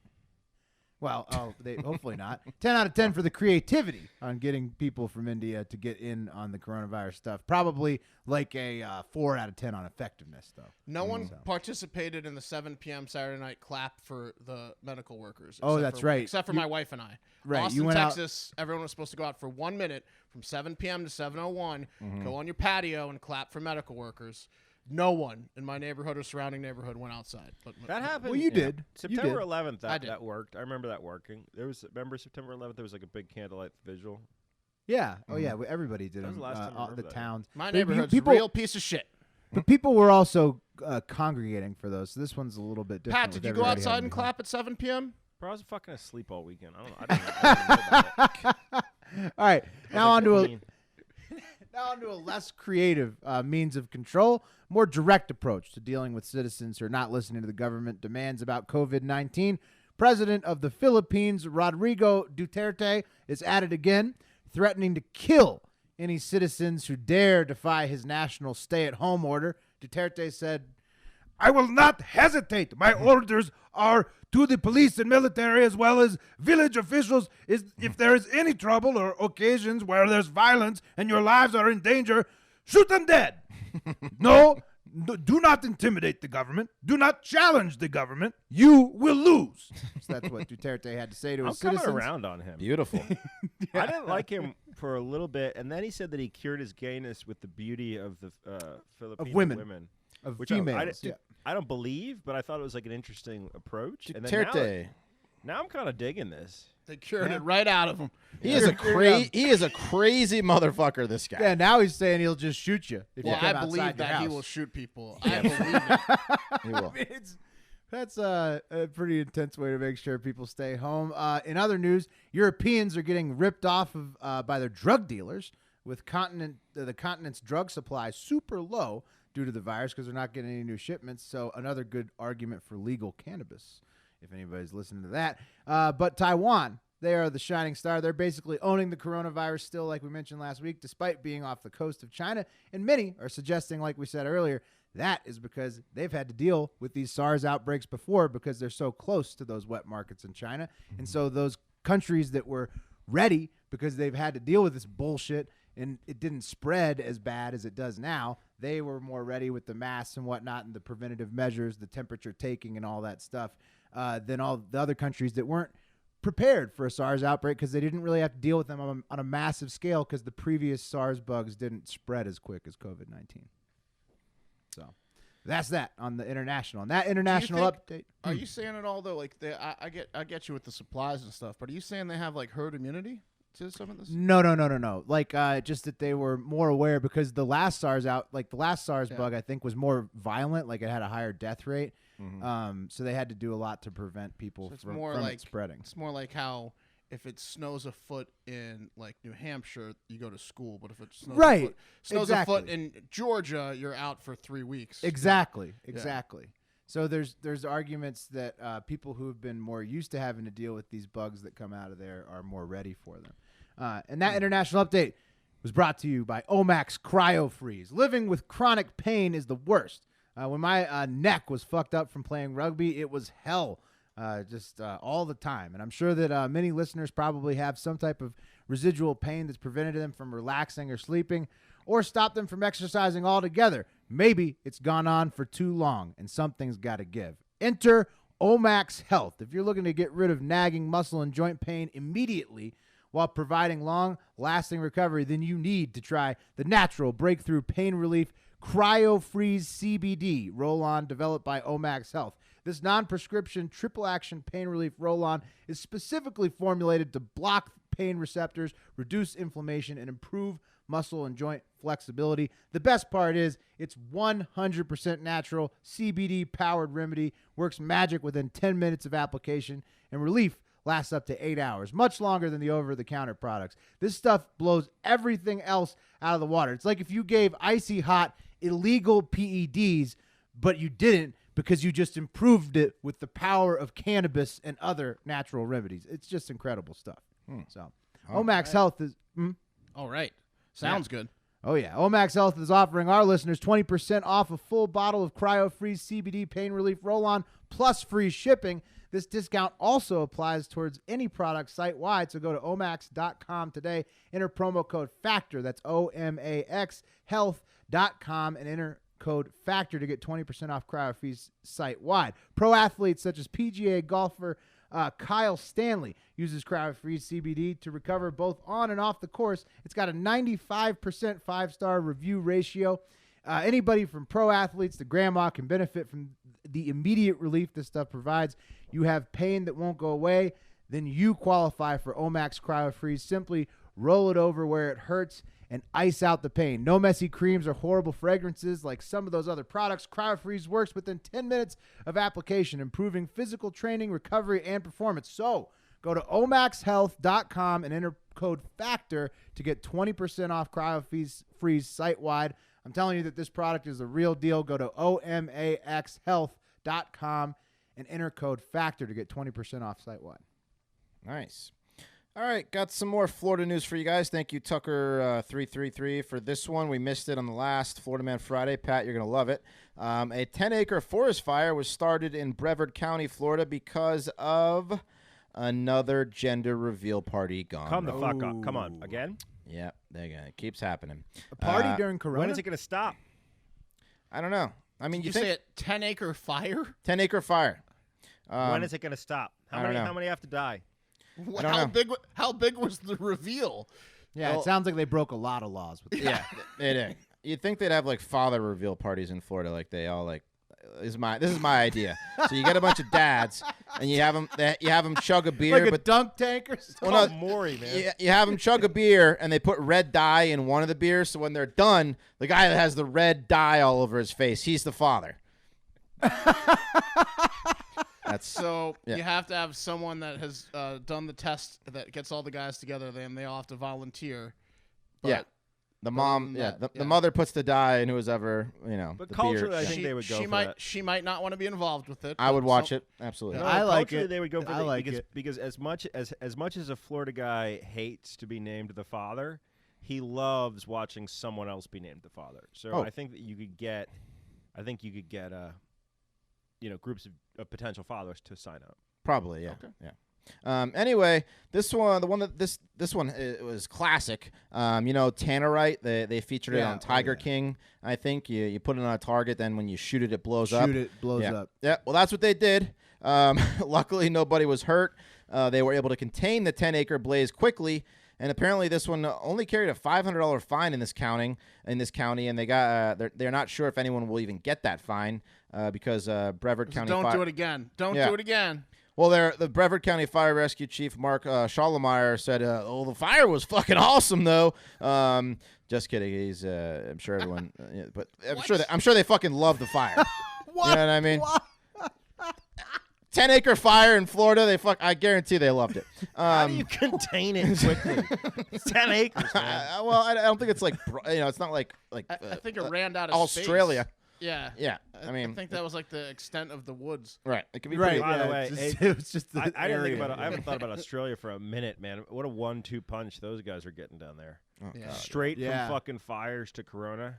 Well, they hopefully not. 10 out of 10 for the creativity on getting people from India to get in on the coronavirus stuff. Probably like a 4 out of 10 on effectiveness, though. No one participated in the 7 p.m. Saturday night clap for the medical workers. Oh, that's right. Except for my wife and I. Right. Austin, You went Texas, everyone was supposed to go out for 1 minute from 7 p.m. to 7:01, go on your patio and clap for medical workers. No one in my neighborhood or surrounding neighborhood went outside. But That happened. Well, you did. September 11th, I did. that worked. I remember that working. Remember September 11th, there was like a big candlelight vigil. Yeah. Oh, yeah. Everybody did That was them. the last time I remember The that. towns. my But neighborhood's a real piece of shit. But people were also congregating for those. So this one's a little bit different. Pat, with did you go everybody outside having and to be home. clap at 7 p.m.? Bro, I was fucking asleep all weekend. I didn't know about it. All right. Now I on was to like, a clean. Now onto a less creative means of control, more direct approach to dealing with citizens who are not listening to the government demands about COVID-19. President of the Philippines, Rodrigo Duterte, is at it again, threatening to kill any citizens who dare defy his national stay-at-home order. Duterte said, "I will not hesitate. My orders are to the police and military as well as village officials. If there is any trouble or occasions where there's violence and your lives are in danger, shoot them dead. No do not intimidate the government. Do not challenge the government. You will lose. So that's what Duterte had to say to his I'm citizens. coming around on him. Beautiful. I didn't like him for a little bit, and then he said that he cured his gayness with the beauty of the Filipino women. Of which females. I don't believe, but I thought it was like an interesting approach. And then Duterte. now I'm kind of digging this. They cured it right out of him. He is a crazy motherfucker, this guy. Yeah, now he's saying he'll just shoot you. If Well, you come I believe outside your that he house. will shoot people. I believe it. He will. That's a pretty intense way to make sure people stay home. In other news, Europeans are getting ripped off of by their drug dealers with the continent's drug supply super low due to the virus because they're not getting any new shipments. So another good argument for legal cannabis, if anybody's listening to that. But Taiwan, they are the shining star. They're basically owning the coronavirus still, like we mentioned last week, despite being off the coast of China. And many are suggesting, like we said earlier, that is because they've had to deal with these SARS outbreaks before because they're so close to those wet markets in China. And so those countries that were ready because they've had to deal with this bullshit and it didn't spread as bad as it does now, they were more ready with the masks and whatnot and the preventative measures, the temperature taking and all that stuff than all the other countries that weren't prepared for a SARS outbreak because they didn't really have to deal with them on a massive scale because the previous SARS bugs didn't spread as quick as COVID-19. So that's that on the international. And that international update. Are you saying at all though? Like I get you with the supplies and stuff, but are you saying they have like herd immunity to some of this? No. Like just that they were more aware because the last SARS bug I think was more violent. Like it had a higher death rate. So they had to do a lot to prevent people from it spreading. It's more like how if it snows a foot in like New Hampshire, you go to school, but if it snows a foot in Georgia, you're out for 3 weeks. Exactly. So there's arguments that people who have been more used to having to deal with these bugs that come out of there are more ready for them. And that international update was brought to you by Omax Cryo Freeze. Living with chronic pain is the worst. When my neck was fucked up from playing rugby, it was hell. Just all the time. And I'm sure that many listeners probably have some type of residual pain that's prevented them from relaxing or sleeping or stopped them from exercising altogether. Maybe it's gone on for too long and something's got to give. Enter Omax Health. If you're looking to get rid of nagging muscle and joint pain immediately while providing long-lasting recovery, then you need to try the natural breakthrough pain relief Cryo Freeze CBD roll-on developed by Omax Health. This non-prescription triple-action pain relief roll-on is specifically formulated to block pain receptors, reduce inflammation, and improve muscle and joint flexibility. The best part is it's 100% natural, CBD-powered remedy, works magic within 10 minutes of application, and relief lasts up to 8 hours, much longer than the over-the-counter products. This stuff blows everything else out of the water. It's like if you gave icy hot illegal PEDs, but you didn't because you just improved it with the power of cannabis and other natural remedies. It's just incredible stuff. So Omax Health is... All right. Sounds good. Oh, yeah. Omax Health is offering our listeners 20% off a full bottle of Cryo Freeze CBD Pain Relief Roll-On plus free shipping. This discount also applies towards any product site-wide, so go to omax.com today. Enter promo code FACTOR. That's OMAX health.com and enter code FACTOR to get 20% off Cryo Freeze site-wide. Pro athletes such as PGA golfer Kyle Stanley uses Cryo Freeze CBD to recover both on and off the course. It's got a 95% five-star review ratio. Anybody from pro athletes to grandma can benefit from the immediate relief this stuff provides. You have pain that won't go away, then you qualify for Omax Cryo Freeze. Simply roll it over where it hurts and ice out the pain. No messy creams or horrible fragrances like some of those other products. Cryo Freeze works within 10 minutes of application, improving physical training, recovery, and performance. So go to omaxhealth.com and enter code FACTOR to get 20% off Cryo Freeze site-wide. I'm telling you that this product is the real deal. Go to omaxhealth.com and enter code FACTOR to get 20% off site-wide. Nice. All right, got some more Florida news for you guys. Thank you, Tucker333, for this one. We missed it on the last Florida Man Friday. Pat, you're going to love it. A 10-acre forest fire was started in Brevard County, Florida, because of another gender reveal party gone. Come the fuck up. Come on. Again? Yeah, there you go. It keeps happening. A party during Corona? When is it going to stop? I don't know. I mean, You think say it 10-acre fire? 10-acre fire. When is it going to stop? I don't know. How many have to die? don't How know. big? How big was the reveal? Yeah, Well- it sounds like they broke a lot of laws with that. Yeah, they did. You'd think they'd have like father reveal parties in Florida, like they all like. This is my idea. So you get a bunch of dads, and you have them chug a beer, Like a but dunk tank or something. well, no, Maury, man. you have them chug a beer, and they put red dye in one of the beers. So when they're done, the guy that has the red dye all over his face, he's the father. That's So Yeah. you have to have someone that has done the test that gets all the guys together. Then they all have to volunteer. But yeah. The mom, than yeah, that, the mother puts the dye in who's ever, But the culturally, beer. I Yeah. think they would go she for might that. she might not want to be involved with it. I but would watch some- it absolutely. No, I like culturally it. They would go for I that like because, it. because as much as a Florida guy hates to be named the father, he loves watching someone else be named the father. So Oh. I think that you could get, groups of potential fathers to sign up. Probably, yeah. Okay. Yeah. Anyway, this one, this one it was classic. Tannerite. They featured it Yeah, on Tiger yeah. King. I think you put it on a target, then when you shoot it, it blows up. Shoot it, blows Yeah. up. Yeah. Well, that's what they did. Luckily, nobody was hurt. They were able to contain the 10-acre blaze quickly. And apparently, this one only carried a $500 fine in this county, and they got they're not sure if anyone will even get that fine because Brevard County. Don't do it again. Don't Yeah. do it again. Well, the Brevard County Fire Rescue Chief Mark Schallemeyer said, the fire was fucking awesome, though. Just kidding. He's, I'm sure everyone, but I'm sure they fucking love the fire. What? You know what I mean? What? 10-acre fire in Florida. I guarantee they loved it. How do you contain it quickly? It's 10 acres, man. I don't think it's like, it's not like I think it ran out of Australia. Space. Yeah. Yeah, I think that was like the extent of the woods. right. It could be Right. pretty. By the yeah, way, it was just the I didn't think area. about. I haven't thought about Australia for a minute, man. What a 1-2 punch those guys are getting down there. Yeah. Straight Yeah. from fucking fires to Corona.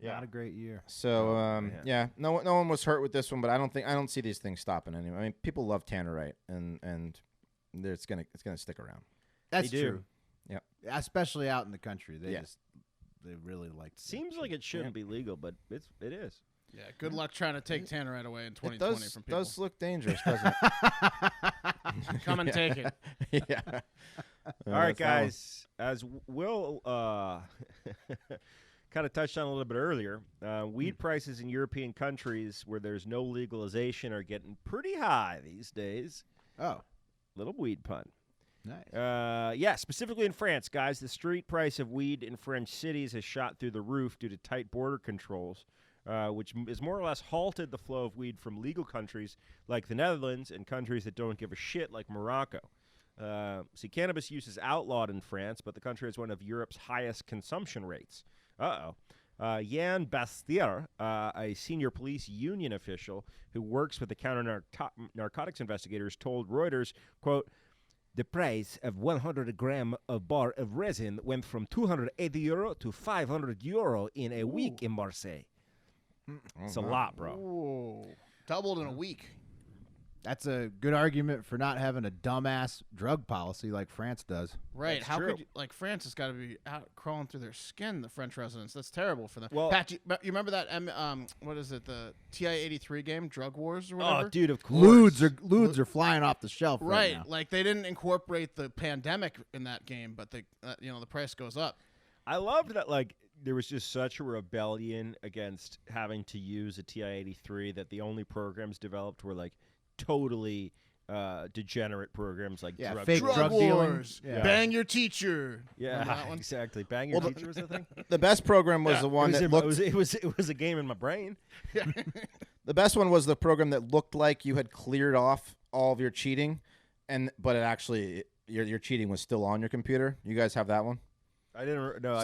Not a great year. So man. yeah, no one was hurt with this one, but I don't see these things stopping anyway. I mean, people love Tannerite, and it's gonna stick around. That's They do. true. Yep. Especially out in the country, they Yeah. they really like. Seems like it shouldn't be legal, but it is. Yeah. Good luck trying to take Tannerite away in It 2020 from people. does look dangerous, doesn't Come and take it. it? Yeah. All right, guys. As Will kind of touched on a little bit earlier, weed prices in European countries where there's no legalization are getting pretty high these days. Oh, Little weed pun. nice. Specifically in France, guys, the street price of weed in French cities has shot through the roof due to tight border controls, which has more or less halted the flow of weed from legal countries like the Netherlands and countries that don't give a shit like Morocco. Cannabis use is outlawed in France, but the country has one of Europe's highest consumption rates. Jan Bastier, a senior police union official who works with the counter-narcotics investigators, told Reuters, quote, "The price of 100 gram of bar of resin went from €280 to €500 in a week in Marseille." It's a lot, bro. Ooh. Doubled in a week. That's a good argument for not having a dumbass drug policy like France does. Right. That's How true. could you, France has got to be out crawling through their skin, the French residents. That's terrible for them. Well- Pat, you remember that what is it, the TI-83 game, Drug Wars or whatever? Oh, dude, of course. Ludes are flying off the shelf right Right. now. Like they didn't incorporate the pandemic in that game, but the price goes up. I loved that, like, there was just such a rebellion against having to use a TI-83 that the only programs developed were, like, totally degenerate programs like Yeah, drug fake wars. drug dealing. Wars. Yeah. Bang your teacher. Yeah, Remember that one? exactly. Bang your Well, teacher was the thing. The best program was the one that looked. It was a game in my brain. The best one was the program that looked like you had cleared off all of your cheating, but it actually your cheating was still on your computer. You guys have that one? I didn't know.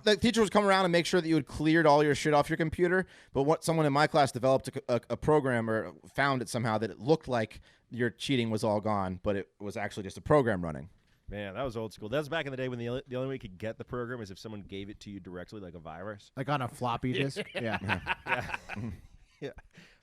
The teacher would come around and make sure that you had cleared all your shit off your computer. But what someone in my class developed a program or found it somehow that it looked like your cheating was all gone, but it was actually just a program running. Man, that was old school. That was back in the day when the only way you could get the program is if someone gave it to you directly, like a virus. Like on a floppy disk. Yeah. Yeah.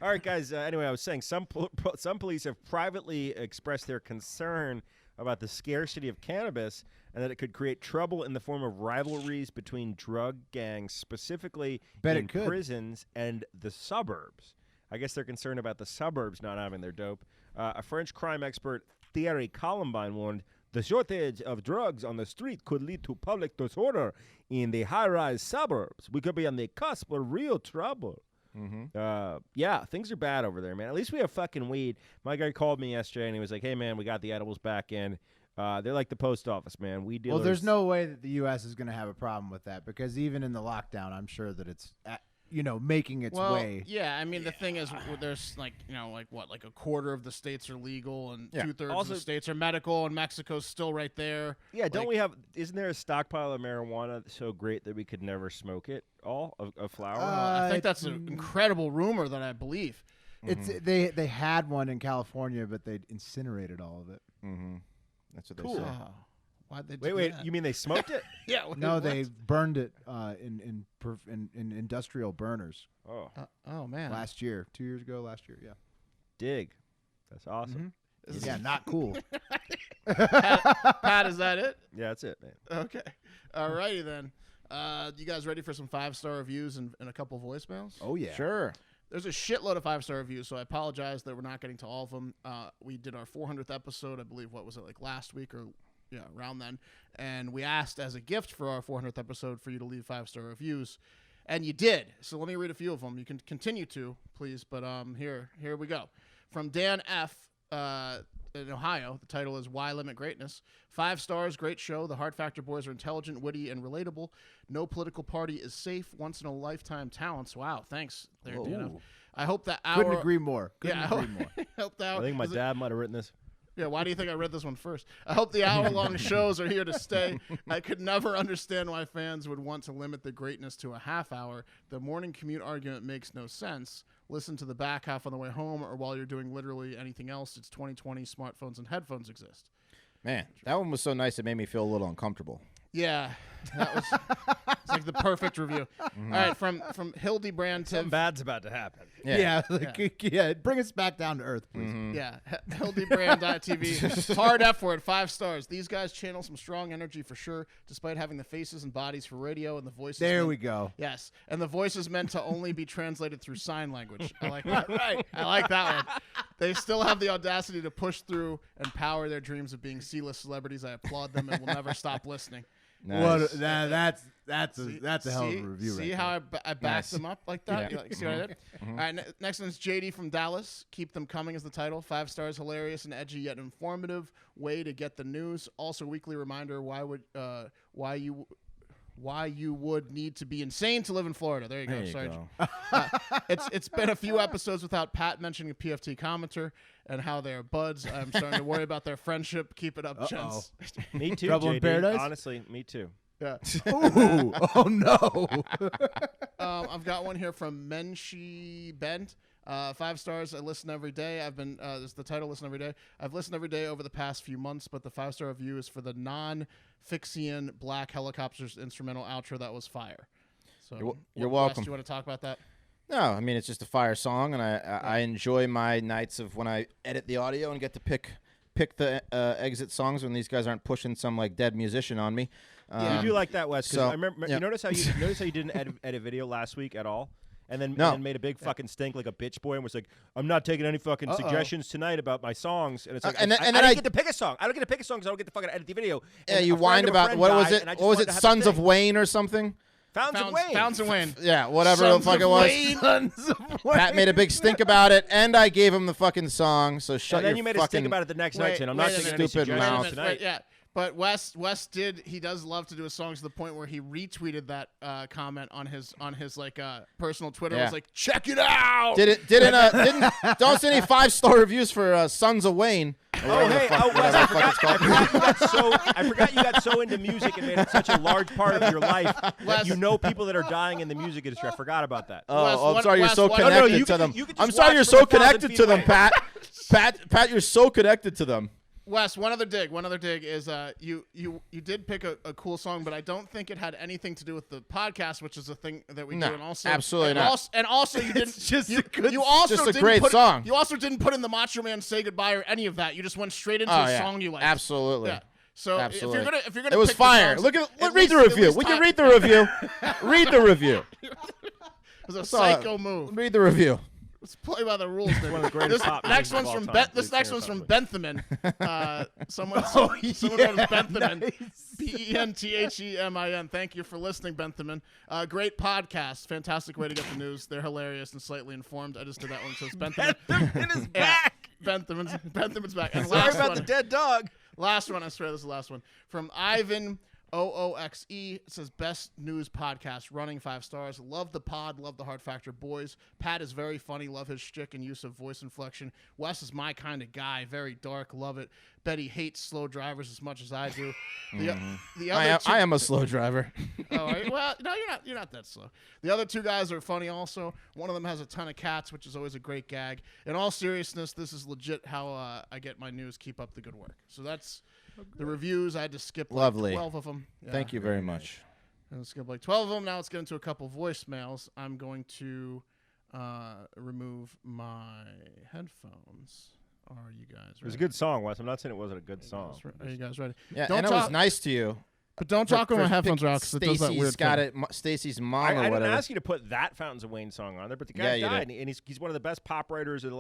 All right, guys. Anyway, I was saying some police have privately expressed their concern about the scarcity of cannabis and that it could create trouble in the form of rivalries between drug gangs, specifically in prisons and the suburbs. I guess they're concerned about the suburbs not having their dope. A French crime expert, Thierry Columbine, warned the shortage of drugs on the street could lead to public disorder in the high-rise suburbs. We could be on the cusp of real trouble. Yeah, things are bad over there, man. At least we have fucking weed. My guy called me yesterday, and he was like, hey, man, we got the edibles back in. They're like the post office, man. Weed dealers. Well, there's no way that the U.S. is going to have a problem with that because even in the lockdown, I'm sure that it's making its way. Yeah, I mean, the thing is, there's like a quarter of the states are legal and 2/3 of the states are medical, and Mexico's still right there. Yeah, don't we have? Isn't there a stockpile of marijuana so great that we could never smoke it all of flower? I think that's an incredible rumor that I believe. It's they had one in California, but they incinerated all of it. That's what Cool. they say. Why'd they do Wait, that? you mean they smoked it? Yeah. No, they burned it in industrial burners Oh, oh man. 2 years ago, last year. Yeah. dig. That's awesome. Yeah, not cool. Pat, is that it? Yeah, that's it, man. Okay. All righty then. You guys ready for some 5-star reviews and a couple voicemails? Oh yeah. Sure. There's a shitload of 5-star reviews, so I apologize that we're not getting to all of them. We did our 400th episode, I believe, what was it, like last week or around then. And we asked as a gift for our 400th episode for you to leave 5-star reviews. And you did. So let me read a few of them. You can continue to, please. But here we go. From Dan F. In Ohio, the title is Why Limit Greatness? 5 stars, great show. The Heart Factor boys are intelligent, witty, and relatable. No political party is safe. Once-in-a-lifetime talents. Wow, thanks there, Dan F. I hope that our... Couldn't agree more. I think my dad might have written this. Yeah, why do you think I read this one first? I hope the hour-long shows are here to stay. I could never understand why fans would want to limit the greatness to a half hour. The morning commute argument makes no sense. Listen to the back half on the way home or while you're doing literally anything else. It's 2020. Smartphones and headphones exist. Man, that one was so nice it made me feel a little uncomfortable. Yeah, that was it's like the perfect review. All right, from Hildebrand to Something bad's about to happen. Yeah. Bring us back down to earth, please. Yeah, Hildebrand.tv. Hard F word, 5 stars. These guys channel some strong energy for sure, despite having the faces and bodies for radio and the voices. There we go. Yes, and the voice is meant to only be translated through sign language. I like that. Right. I like that one. They still have the audacity to push through and power their dreams of being C-list celebrities. I applaud them and will never stop listening. Nice. That's a hell of a review. See how I backed them up like that? Yeah. You see what I did? All right, next one's JD from Dallas. Keep them coming is the title. 5 stars, hilarious and edgy yet informative way to get the news. Also, weekly reminder why you would need to be insane to live in Florida. There you go, Sergeant. It's been a few episodes without Pat mentioning a PFT commenter and how they're buds. I'm starting to worry about their friendship. Keep it up, gents. Me too, Trouble in JD. Paradise? Honestly, me too. Yeah. Ooh, oh no. I've got one here from Menshi Bent. 5 stars. I listen every day. I've been this is the title. Listen every day. I've listened every day over the past few months, but the 5-star review is for the non-Fixian Black Helicopters instrumental outro that was fire. So you're Wes, welcome. do you want to talk about that? No, I mean, it's just a fire song, and I enjoy my nights of when I edit the audio and get to pick the exit songs when these guys aren't pushing some like dead musician on me. You do like that, Wes? Because so, I remember. yeah. You notice how you didn't edit video last week at all, and then made a big fucking stink like a bitch boy and was like, "I'm not taking any fucking suggestions tonight about my songs." And it's like, and then I don't get to pick a song. I don't get to pick a song because I don't get to fucking edit the video. Yeah, And you a friend whined of a about friend what was died, it? and I just What was wanted it? to have Sons a of thing. Wayne or something? Founds of Wayne. Founds and Wayne. Yeah, whatever Sons the fuck of it was. Wayne. Sons of Wayne. Pat made a big stink about it, and I gave him the fucking song. So shut And then your you made a fucking stink about it the next night, saying, "I'm not wait a taking any stupid suggestions mouth. tonight." Yeah, but Wes does love to do his songs to the point where he retweeted that comment on his like personal Twitter. Yeah. It was like, check it out. didn't don't see any 5-star reviews for Sons of Wayne. Oh, hey, Wes, I forgot you got so into music and made it such a large part of your life that you know people that are dying in the music industry. I forgot about that. I'm sorry you're so Wes, connected you to them. could just I'm sorry watch you're from so 1,000 connected feet to them, away. Pat, you're so connected to them. Wes, one other dig is you did pick a cool song, but I don't think it had anything to do with the podcast, which is a thing that we do. And also, absolutely and not. Also, you didn't. just you, a good- you also just a didn't great put, song. You also didn't put in the Macho Man Say Goodbye or any of that. You just went straight into a song you like. Absolutely. Yeah. So Absolutely. if you're gonna, it was pick the fire. songs, Read least- the review. least Would you time- read the review? Read the review. It was a psycho move. Read the review. Let's play by the rules. One of the greatest pop Next movies one's of all from time. This Please next say one's from something. Benthemin. Someone wrote Benthemin. Penthemin. Thank you for listening, Benthemin. Great podcast. Fantastic way to get the news. They're hilarious and slightly informed. I just did that one, so it's Benthemin. Benthemin is back. Benthemin's back. And Sorry last about one, the dead dog. Last one. I swear this is the last one. From Ivan OOXE. It says best news podcast, running 5 stars. Love the pod, love the Hard Factor boys. Pat is very funny, love his shtick and use of voice inflection. Wes is my kind of guy, very dark, love it. Betty hates slow drivers as much as I do. The other I am a slow driver. Oh, are you? Well, no, you're not that slow. The other 2 guys are funny also. One of them has a ton of cats, which is always a great gag. In all seriousness, this is legit how I get my news. Keep up the good work. So that's the reviews. I had to skip like Lovely. 12 of them. Yeah. Thank you very much. And skip like 12 of them. Now let's get into a couple voicemails. I'm going to remove my headphones. Are you guys ready? It was a good song, Wes. I'm not saying it wasn't a good song. Are you guys ready? Yeah, Don't and it was nice to you. But don't talk when my headphones are out because it does that weird got thing. it. Stacy's mom I or didn't whatever. ask you to put that Fountains of Wayne song on there, but the guy Yeah, you died, did. and he's one of the best pop writers of the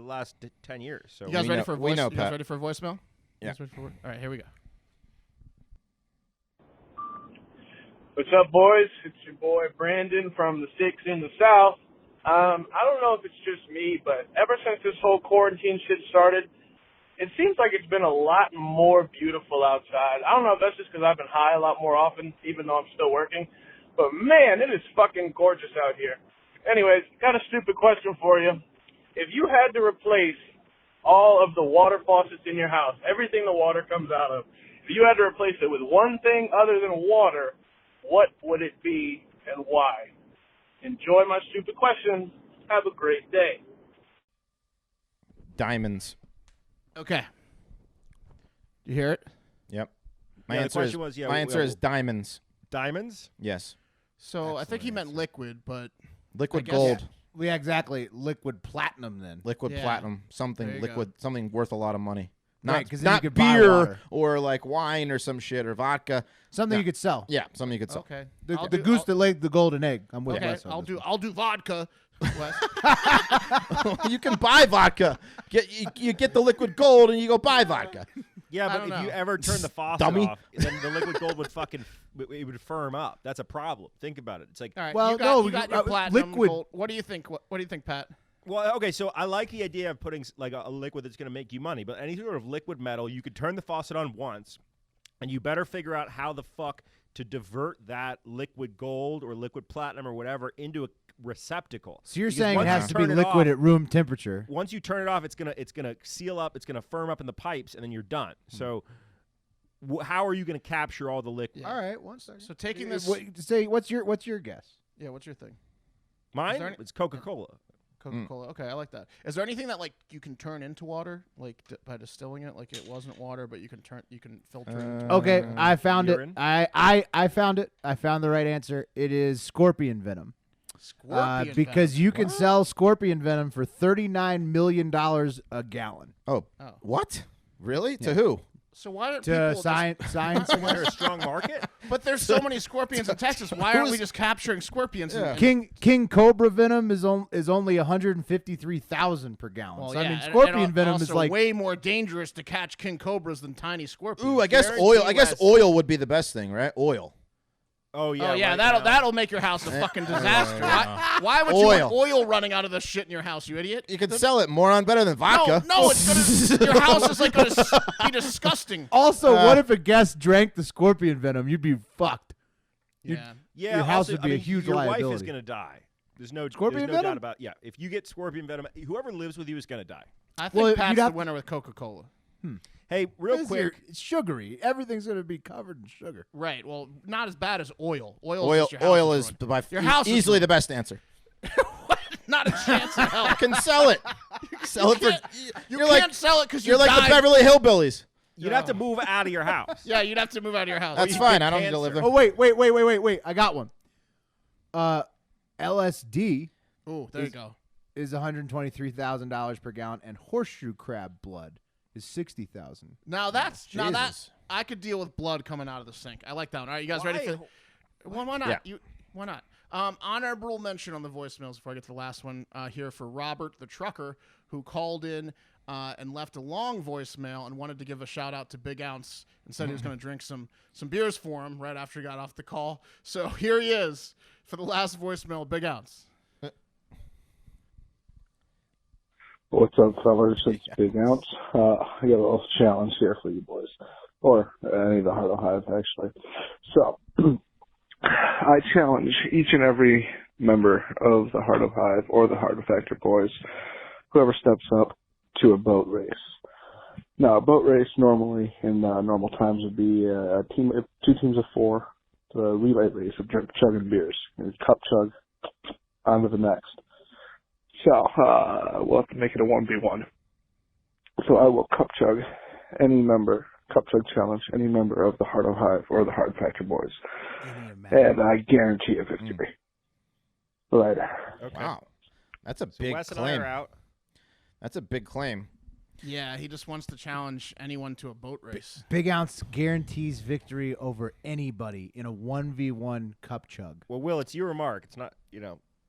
last 10 years. So You guys We ready know- for a we voice? know, You guys Pat. ready for a voicemail? You Yeah. guys ready for all right, here we go. What's up, boys? It's your boy Brandon from the 6 in the South. I don't know if it's just me, but ever since this whole quarantine shit started, it seems like it's been a lot more beautiful outside. I don't know if that's just because I've been high a lot more often, even though I'm still working. But, man, it is fucking gorgeous out here. Anyways, got a stupid question for you. If you had to replace all of the water faucets in your house, everything the water comes out of, if you had to replace it with one thing other than water, what would it be and why? Enjoy my stupid question. Have a great day. Diamonds. Okay. You hear it? Yep. My Yeah, the answer is question was, my answer is diamonds. Diamonds? Yes. So I think he meant liquid, but Liquid guess- gold. Yeah, exactly. Liquid platinum then. Liquid Yeah. platinum. There Something you liquid. Something worth a lot of money. Right, Not, 'cause then you not could buy beer water. or like wine or some shit or vodka. Something No. you could sell. Yeah, something you could sell. okay. The, I'll the do- goose I'll- that laid the golden egg. I'm with Okay, Wes on this one. I'll do vodka. Wes. You can buy vodka. You get the liquid gold and you go buy vodka. Yeah, I but don't if you know. ever turn the faucet Dummy. off, then the liquid gold would it would firm up. That's a problem. Think about it. It's like, All right. Well, you got, no, you got you- your platinum liquid- gold. What do you think? What do you think, Pat? well, okay, so I like the idea of putting like a liquid that's going to make you money, but any sort of liquid metal, you could turn the faucet on once, and you better figure out how the fuck to divert that liquid gold or liquid platinum or whatever into a receptacle. So you're Because saying it once has you to be turn it liquid off- at room temperature. Once you turn it off, it's gonna seal up, it's gonna firm up in the pipes, and then you're done. So, how are you gonna capture all the liquid? All right, one second. So taking this. Say what's your guess? Yeah. What's your thing? Mine, there any- it's Coca-Cola. Coca-Cola. Okay, I like that. Is there anything that like you can turn into water, like by distilling it? Like it wasn't water, but you can filter it. Into Okay, I found urine? it. I found it. I found the right answer. It is scorpion venom. Scorpion because venom. you can sell scorpion venom for $39 million a gallon Oh, Oh. what? Really? To who? So why don't to people science. Is there a strong market? But there's so many scorpions in Texas. Why aren't we just capturing scorpions? Yeah. King Cobra venom is only 153,000 per gallon. Well, so yeah, I mean, and scorpion venom is also like way more dangerous to catch king cobras than tiny scorpions. Ooh, I guess Guarantee oil. I guess Wes. oil would be the best thing, right? Oil. Oh yeah, Oh yeah, right that'll now. that'll make your house a fucking disaster. Why would you Oil. want oil running out of this shit in your house, you idiot? You could sell it, moron, better than vodka. No, it's gonna. Your house is like gonna be disgusting. Also, what if a guest drank the scorpion venom? You'd be fucked. Yeah. Yeah, Your house also, would be I a mean, huge your wife is liability. gonna die. There's Scorpion no doubt venom? about. Yeah, if you get scorpion venom, whoever lives with you is gonna die. I think Well, Pat's you'd the have- winner with Coca-Cola. Hey, real quick, It's sugary. Everything's going to be covered in sugar. Right. Well, not as bad as oil. Oil. Oil. Is just your house Oil is is ruined. by Your house is easily ruined. the best answer. Not a chance in hell. You can sell it. Sell it for. You You're can't like sell it because you you're like died. the Beverly Hillbillies. You'd have to move out of your house. Yeah, you'd have to move out of your house. That's you fine. get I don't need to live cancer. there. Oh, wait. I got one. LSD Ooh, there you go. is $123,000 per gallon, and horseshoe crab blood is $60,000. Now that's Jesus. I could deal with blood coming out of the sink. I like that one. All right, you guys ready for? Why not? Yeah. Why not? Honorable mention on the voicemails before I get to the last one here for Robert the trucker, who called in and left a long voicemail and wanted to give a shout out to Big Ounce and said he was going to drink some beers for him right after he got off the call. So here he is for the last voicemail, Big Ounce. What's up, fellas? It's Big Ounce. I got a little challenge here for you boys, or any of the Heart of Hive, actually. So, I challenge each and every member of the Heart of Hive or the Heart Factor boys, whoever steps up, to a boat race. Now, a boat race normally in normal times would be two teams of four, the relay race of chugging beers. And cup chug, on to the next. So, we'll have to make it a 1v1. So I will cup chug cup chug challenge any member of the Heart of Hive or the Heart Factor boys. And I guarantee a victory. Later. Okay. Wow. That's a So big Wes and I claim. are out. That's a big claim. Yeah, he just wants to challenge anyone to a boat race. Big Ounce guarantees victory over anybody in a 1v1 cup chug. Well, Will, it's your remark. It's not,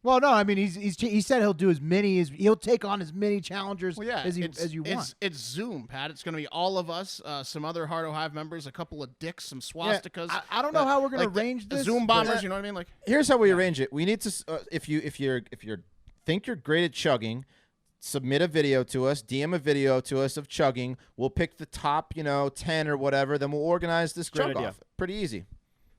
Well, no, I mean he said he'll do he'll take on as many challengers Well, yeah, as you want. It's Zoom, Pat. It's going to be all of us, some other Heart of Hive members, a couple of dicks, some swastikas. I don't know how we're gonna like the arrange this. Zoom but- bombers. You know what I mean? Like, Here's how we arrange it. We need to if you think you're great at chugging, submit a video to us, DM a video to us of chugging. We'll pick the top, 10 or whatever, then we'll organize this Great chug idea. off. Pretty easy.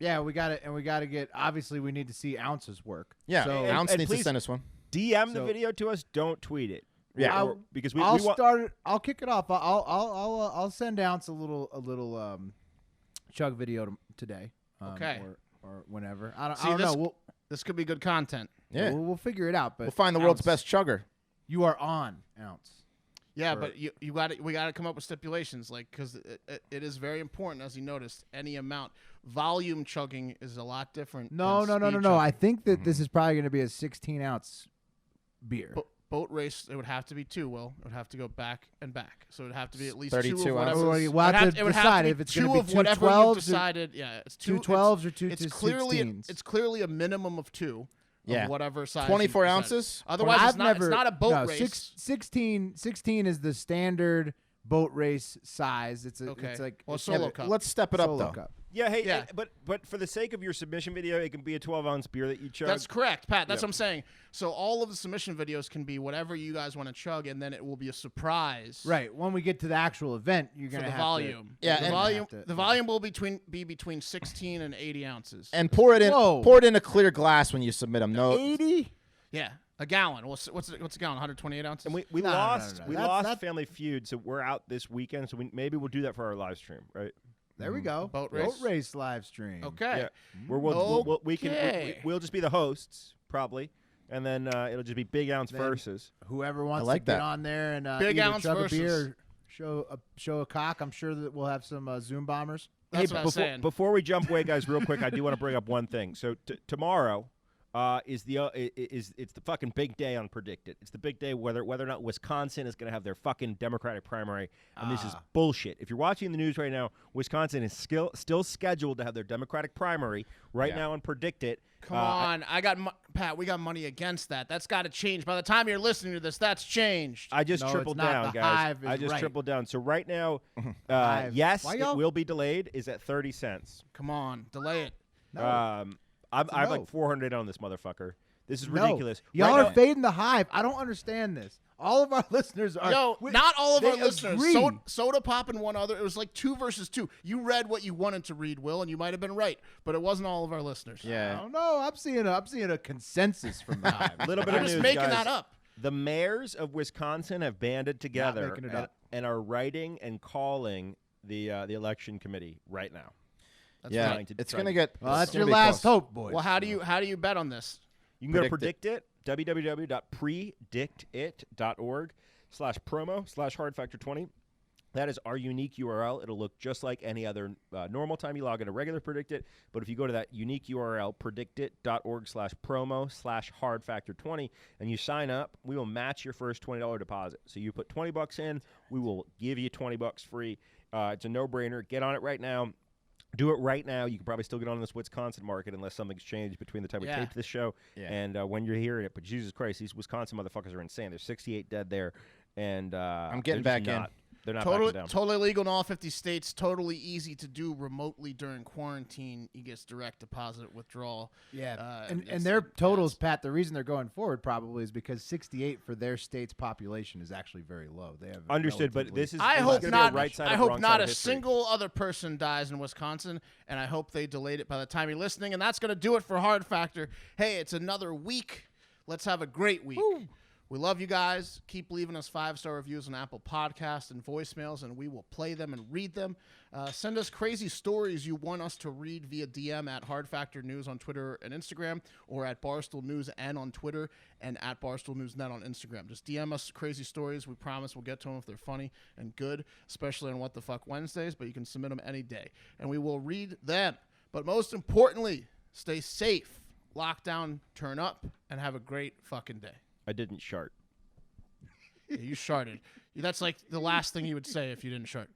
Yeah, we got it, and we got to get. Obviously, we need to see Ounce's work. Yeah, So Ounce and needs to please- send us one. DM the So- video to us. Don't tweet it. Yeah. Because I'll we want. start it. I'll kick it off. I'll send Ounce a little chug video today. Okay. Or whenever. I See, don't this- know. this could be good content. Yeah. We'll figure it out. But We'll find the world's Ounce, best chugger. You are on, Ounce. Yeah, Or- but we got to come up with stipulations, like, because it is very important, as you noticed, any amount. Volume chugging is a lot different. No. than speed I chugging. think that this is probably going to be a 16-ounce beer. Boat race, it would have to be two. Will it would have to go back and back? So it would have to be at least 32 two of whatever. ounces. We'll have to it would decide be if it's two gonna be of two whatever 12s you've or decided. Yeah, it's two 212s or two It's clearly 16s. it's clearly a minimum of two. Yeah. Of whatever size. 24 you've decided. ounces? Otherwise, Well, it's not a boat no, race. 16 is the standard boat race size. It's Okay. It's like Well, it's solo a cup. Let's step it up, solo though. cup. Yeah, hey, Yeah. but for the sake of your submission video, it can be a 12-ounce beer that you chug. That's correct, Pat. That's what I'm saying. So all of the submission videos can be whatever you guys want to chug, and then it will be a surprise. Right. When we get to the actual event, you're For gonna the have volume. Yeah, The and- volume. have to- The volume will be between 16 and 80 ounces. And pour it in. Whoa. Pour it in a clear glass when you submit them. No, 80. Yeah, a gallon. What's a gallon? 128 ounces. And we No, no, no, lost no. we That's- lost that- Family Feud, so we're out this weekend. So maybe we'll do that for our live stream, right? There we go. Boat Boat race. race live stream. Okay. Yeah, where we'll just be the hosts probably, and then it'll just be Big Ounce Then- versus. Whoever wants like to get that. on there and Big either Ounce chug versus- a beer, or show a cock. I'm sure that we'll have some Zoom bombers. That's what I was before, saying. before we jump away, guys, real quick, I do want to bring up one thing. So tomorrow is it's the fucking big day on Predict It. It's the big day whether or not Wisconsin is going to have their fucking Democratic primary, and this is bullshit. If you're watching the news right now, Wisconsin is still scheduled to have their Democratic primary right now on Predict It. Come on, Pat. We got money against that. That's got to change. By the time you're listening to this, that's changed. I just No, tripled it's not. down, The guys. Hive is I just right. tripled down. So right now, Hive. yes, Why it y'all- will be delayed. Is at 30 cents. Come on, delay it. I have no. like 400 on this motherfucker. This is No. ridiculous. Y'all Right are now- fading the Hive. I don't understand this. All of our listeners are. Yo, we- not all of they our listeners. agree. Soda Pop and one other. It was like 2 versus 2. You read what you wanted to read, Will, and you might have been right, but it wasn't all of our listeners. I yeah. don't know. I'm seeing a consensus from the Hive. A little bit I'm of just news, making guys. that up. The mayors of Wisconsin have banded together making it up. and are writing and calling the election committee right now. That's Yeah. trying to- It's trying going to to- get. Well, that's it's your gonna be last close. hope, boys. Well, how do you bet on this? You can go to Predict Predict It, www.predictit.org/promo/hardfactor20. That is our unique URL. It'll look just like any other normal time you log into regular PredictIt. But if you go to that unique URL, predictit.org/promo/hardfactor20, and you sign up, we will match your first $20 deposit. So you put $20 in, we will give you $20 free. It's a no-brainer. Get on it right now. Do it right now. You can probably still get on this Wisconsin market unless something's changed between the time we taped this show and when you're hearing it. But Jesus Christ, these Wisconsin motherfuckers are insane. There's 68 dead there. And I'm getting back in. They're not backing down. Totally legal in all 50 states. Totally easy to do remotely during quarantine. You get direct deposit withdrawal. Yeah, and their totals, Pat, the reason they're going forward probably is because 68 for their state's population is actually very low. They have understood, but this is I hope not. Right side I of hope wrong not side a of history. single other person dies in Wisconsin, and I hope they delayed it by the time you're listening. And that's going to do it for Hard Factor. Hey, it's another week. Let's have a great week. Woo. We love you guys. Keep leaving us 5-star reviews on Apple Podcasts and voicemails, and we will play them and read them. Send us crazy stories you want us to read via DM at Hard Factor News on Twitter and Instagram, or at Barstool News and on Twitter, and at Barstool News Net on Instagram. Just DM us crazy stories. We promise we'll get to them if they're funny and good, especially on What the Fuck Wednesdays, but you can submit them any day, and we will read them. But most importantly, stay safe, lock down, turn up, and have a great fucking day. I didn't shart. Yeah, you sharted. That's like the last thing you would say if you didn't shart.